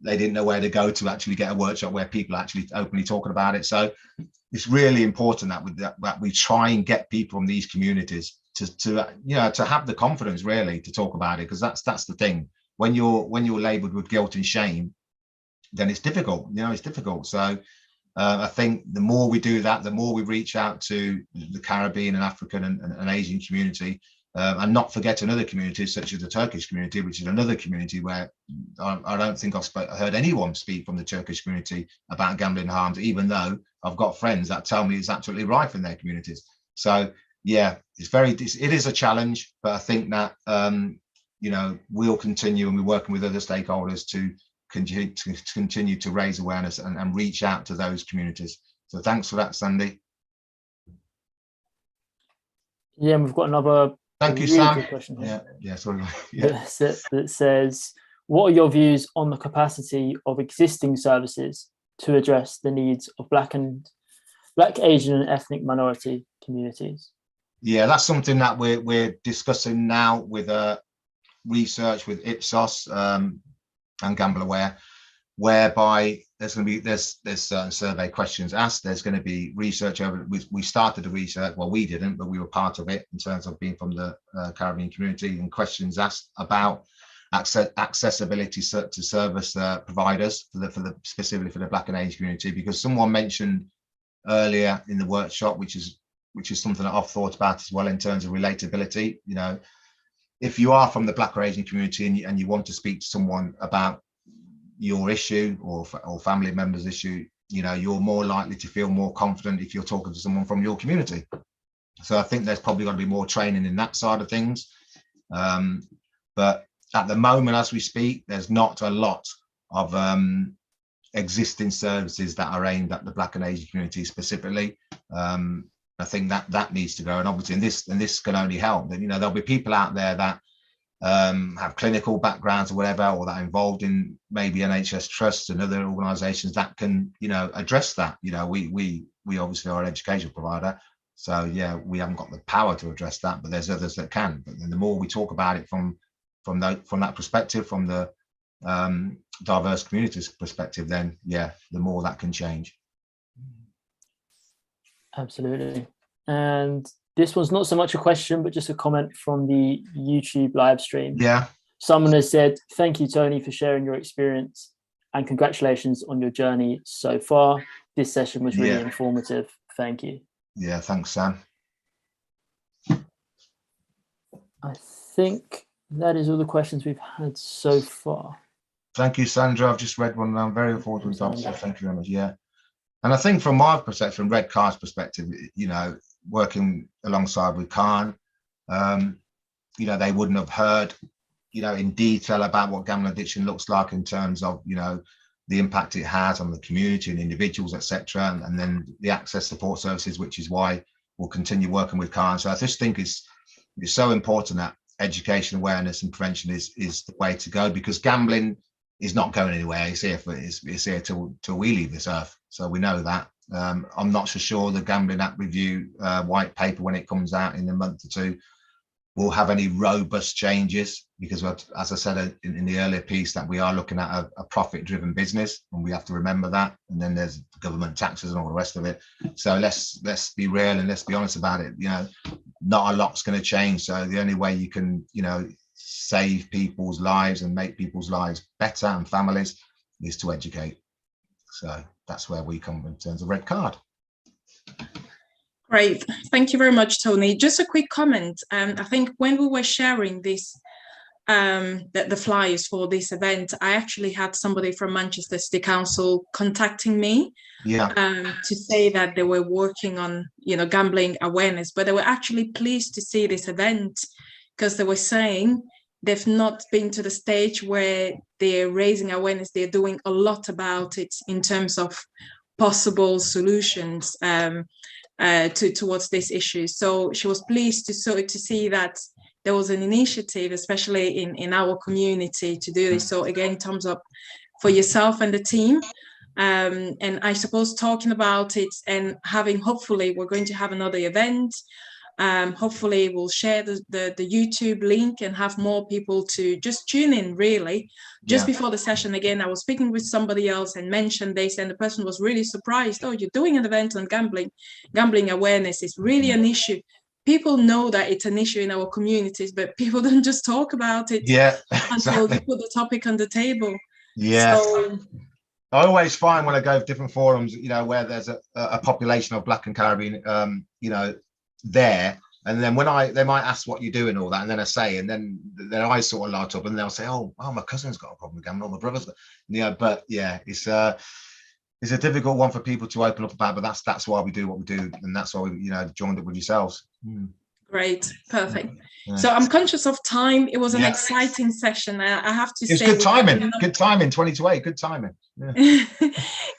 they didn't know where to go to actually get a workshop where people are actually openly talking about it. So it's really important that we try and get people from these communities to have the confidence really to talk about it, because that's the thing. When you're labelled with guilt and shame, then it's difficult. It's difficult. So I think the more we do that, the more we reach out to the Caribbean and African and Asian community, and not forgetting other communities such as the Turkish community, which is another community where I don't think I've heard anyone speak from the Turkish community about gambling harms, even though I've got friends that tell me it's absolutely rife in their communities. So yeah, it is a challenge, but I think that we'll continue, and we're working with other stakeholders to continue to raise awareness and reach out to those communities. So thanks for that, Sandy. Yeah, and we've got another Thank you, really Sam. good question here. Yeah, sorry. Yeah. That says, what are your views on the capacity of existing services to address the needs of Black, Asian and ethnic minority communities? Yeah, that's something that we're discussing now with research with Ipsos and Gamble Aware, whereby there's certain survey questions asked. There's going to be research over. We started the research. Well, we didn't, but we were part of it in terms of being from the Caribbean community, and questions asked about accessibility to service providers specifically for the Black and Asian community, because someone mentioned earlier in the workshop, which is something that I've thought about as well in terms of relatability. If you are from the Black or Asian community and you want to speak to someone about your issue or family members' issue, you're more likely to feel more confident if you're talking to someone from your community. So I think there's probably going to be more training in that side of things. But at the moment, as we speak, there's not a lot of existing services that are aimed at the Black and Asian community specifically. I think that needs to go, and obviously, and this can only help. That there'll be people out there that have clinical backgrounds or whatever, or that are involved in maybe NHS trusts and other organisations that can address that. We obviously are an education provider, so yeah, we haven't got the power to address that, but there's others that can. But then the more we talk about it from that perspective, from the diverse communities perspective, then yeah, the more that can change. Absolutely. And this was not so much a question, but just a comment from the YouTube live stream. Yeah. Someone has said, thank you, Tony, for sharing your experience, and congratulations on your journey so far. This session was really informative. Thank you. Yeah, thanks, Sam. I think that is all the questions we've had so far. Thank you, Sandra. I've just read one and I'm very important, so thank you very much. Yeah. And I think from my perspective, from Red Card's perspective, working alongside with CAHN, they wouldn't have heard, in detail about what gambling addiction looks like in terms of, the impact it has on the community and individuals, etc. And then the access support services, which is why we'll continue working with CAHN. So I just think it's so important that education, awareness and prevention is the way to go, because gambling is not going anywhere. It's here till we leave this earth. So we know that. I'm not so sure the Gambling Act Review white paper, when it comes out in a month or two, will have any robust changes, because as I said in the earlier piece, that we are looking at a profit-driven business, and we have to remember that. And then there's government taxes and all the rest of it. So let's be real and let's be honest about it. Not a lot's going to change. So the only way you can, save people's lives and make people's lives better and families is to educate. So that's where we come in terms of Red Card. Great, thank you very much, Tony. Just a quick comment. I think when we were sharing this, the flyers for this event, I actually had somebody from Manchester City Council contacting me to say that they were working on, gambling awareness, but they were actually pleased to see this event, because they were saying they've not been to the stage where they're raising awareness. They're doing a lot about it in terms of possible solutions. towards this issue. So she was pleased to see that there was an initiative, especially in our community, to do this. So again, thumbs up for yourself and the team. And I suppose talking about it and hopefully we're going to have another event. Hopefully we'll share the YouTube link and have more people to just tune in, really. Just before the session, again, I was speaking with somebody else and mentioned this, and the person was really surprised. Oh, you're doing an event on gambling awareness. It's really an issue. People know that it's an issue in our communities, but people don't just talk about it until they put the topic on the table. So, I always find when I go to different forums, where there's a population of Black and Caribbean, there, and then when they might ask what you do and all that, and then I say, and then their eyes sort of light up, and they'll say, "Oh, my cousin's got a problem with gambling, or my brother's got," but it's a difficult one for people to open up about, but that's why we do what we do, and that's why we joined up with yourselves. Great, perfect. So I'm conscious of time. It was an exciting session. I have to say, it's good timing. Good timing. 2028. Good timing.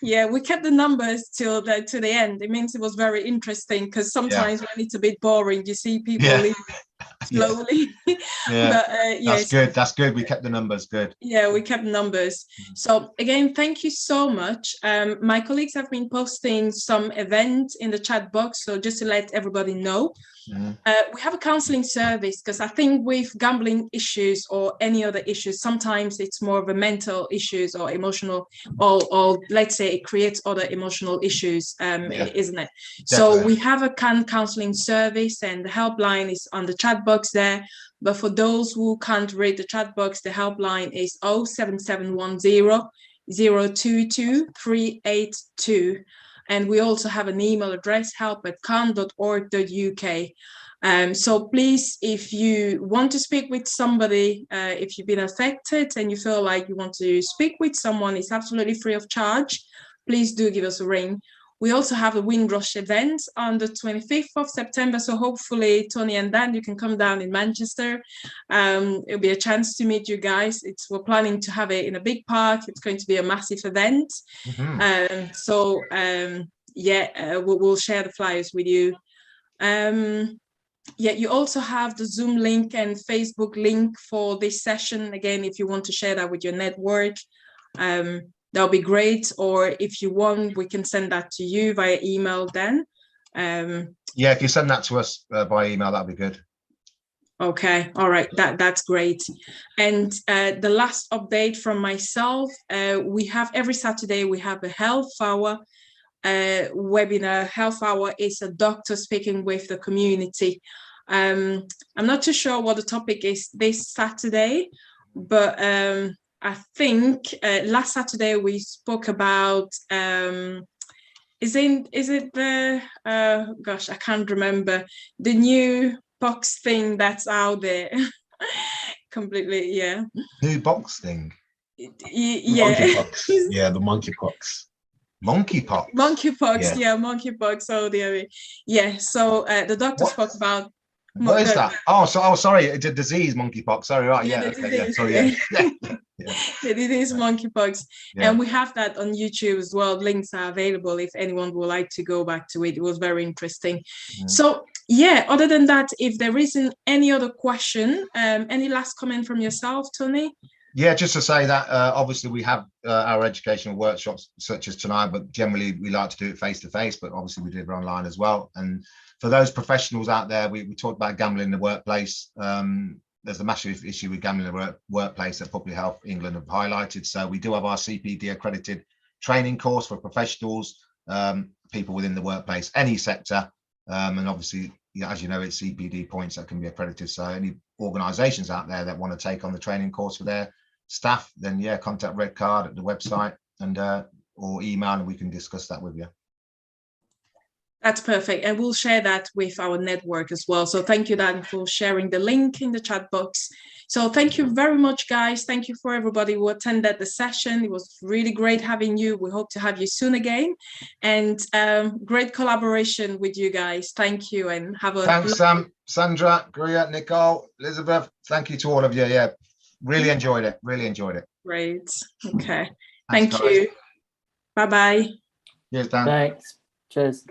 Yeah, we kept the numbers to the end. It means it was very interesting, because sometimes when it's a bit boring, you see people leave slowly. But that's good. We kept the numbers good. Yeah, we kept numbers. So again, thank you so much. My colleagues have been posting some events in the chat box, so just to let everybody know. We have a counseling service, because I think with gambling issues or any other issues, sometimes it's more of a mental issues or emotional, or let's say it creates other emotional issues, isn't it? Definitely. So we have a CAHN counseling service, and the helpline is on the chat box there. But for those who can't read the chat box, the helpline is 07710 022 382. And we also have an email address, help@cahn.org.uk. So please, if you want to speak with somebody, if you've been affected and you feel like you want to speak with someone, it's absolutely free of charge. Please do give us a ring. We also have a Windrush event on the 25th of September. So hopefully, Tony and Dan, you can come down in Manchester. It'll be a chance to meet you guys. We're planning to have it in a big park. It's going to be a massive event. We'll share the flyers with you. You also have the Zoom link and Facebook link for this session. Again, if you want to share that with your network, that'll be great. Or if you want, we can send that to you via email then. If you send that to us by email, that'd be good. Okay, all right, that's great. And the last update from myself, we have every Saturday, we have a health hour webinar. Health hour is a doctor speaking with the community. I'm not too sure what the topic is this Saturday, but I think last Saturday we spoke about is it the gosh, I can't remember, the new box thing that's out there. Completely, new box thing. Monkeypox. The monkeypox. Monkeypox. Monkeypox. So the doctor spoke about. What is that? Sorry, it's a disease, monkeypox. Sorry, right? The disease monkeypox, and we have that on YouTube as well. Links are available if anyone would like to go back to it. It was very interesting. So other than that, if there isn't any other question, any last comment from yourself, Tony? Just to say that obviously we have our educational workshops such as tonight, but generally we like to do it face to face, but obviously we do it online as well. And for those professionals out there, we talked about gambling in the workplace. There's a massive issue with gambling in the workplace that Public Health England have highlighted. So we do have our CPD accredited training course for professionals, people within the workplace, any sector. And obviously, as you know, it's CPD points that can be accredited. So any organisations out there that want to take on the training course for their staff, then contact Red Card at the website and or email, and we can discuss that with you. That's perfect, and we'll share that with our network as well. So thank you, Dan, for sharing the link in the chat box. So thank you very much, guys. Thank you for everybody who attended the session. It was really great having you. We hope to have you soon again, and great collaboration with you guys. Thank you, and have a thanks, Sam, Sandra, Gria, Nicole, Elizabeth. Thank you to all of you. Really enjoyed it. Great. Okay. Thank you. Bye-bye. Cheers, Dan. Thanks. Cheers.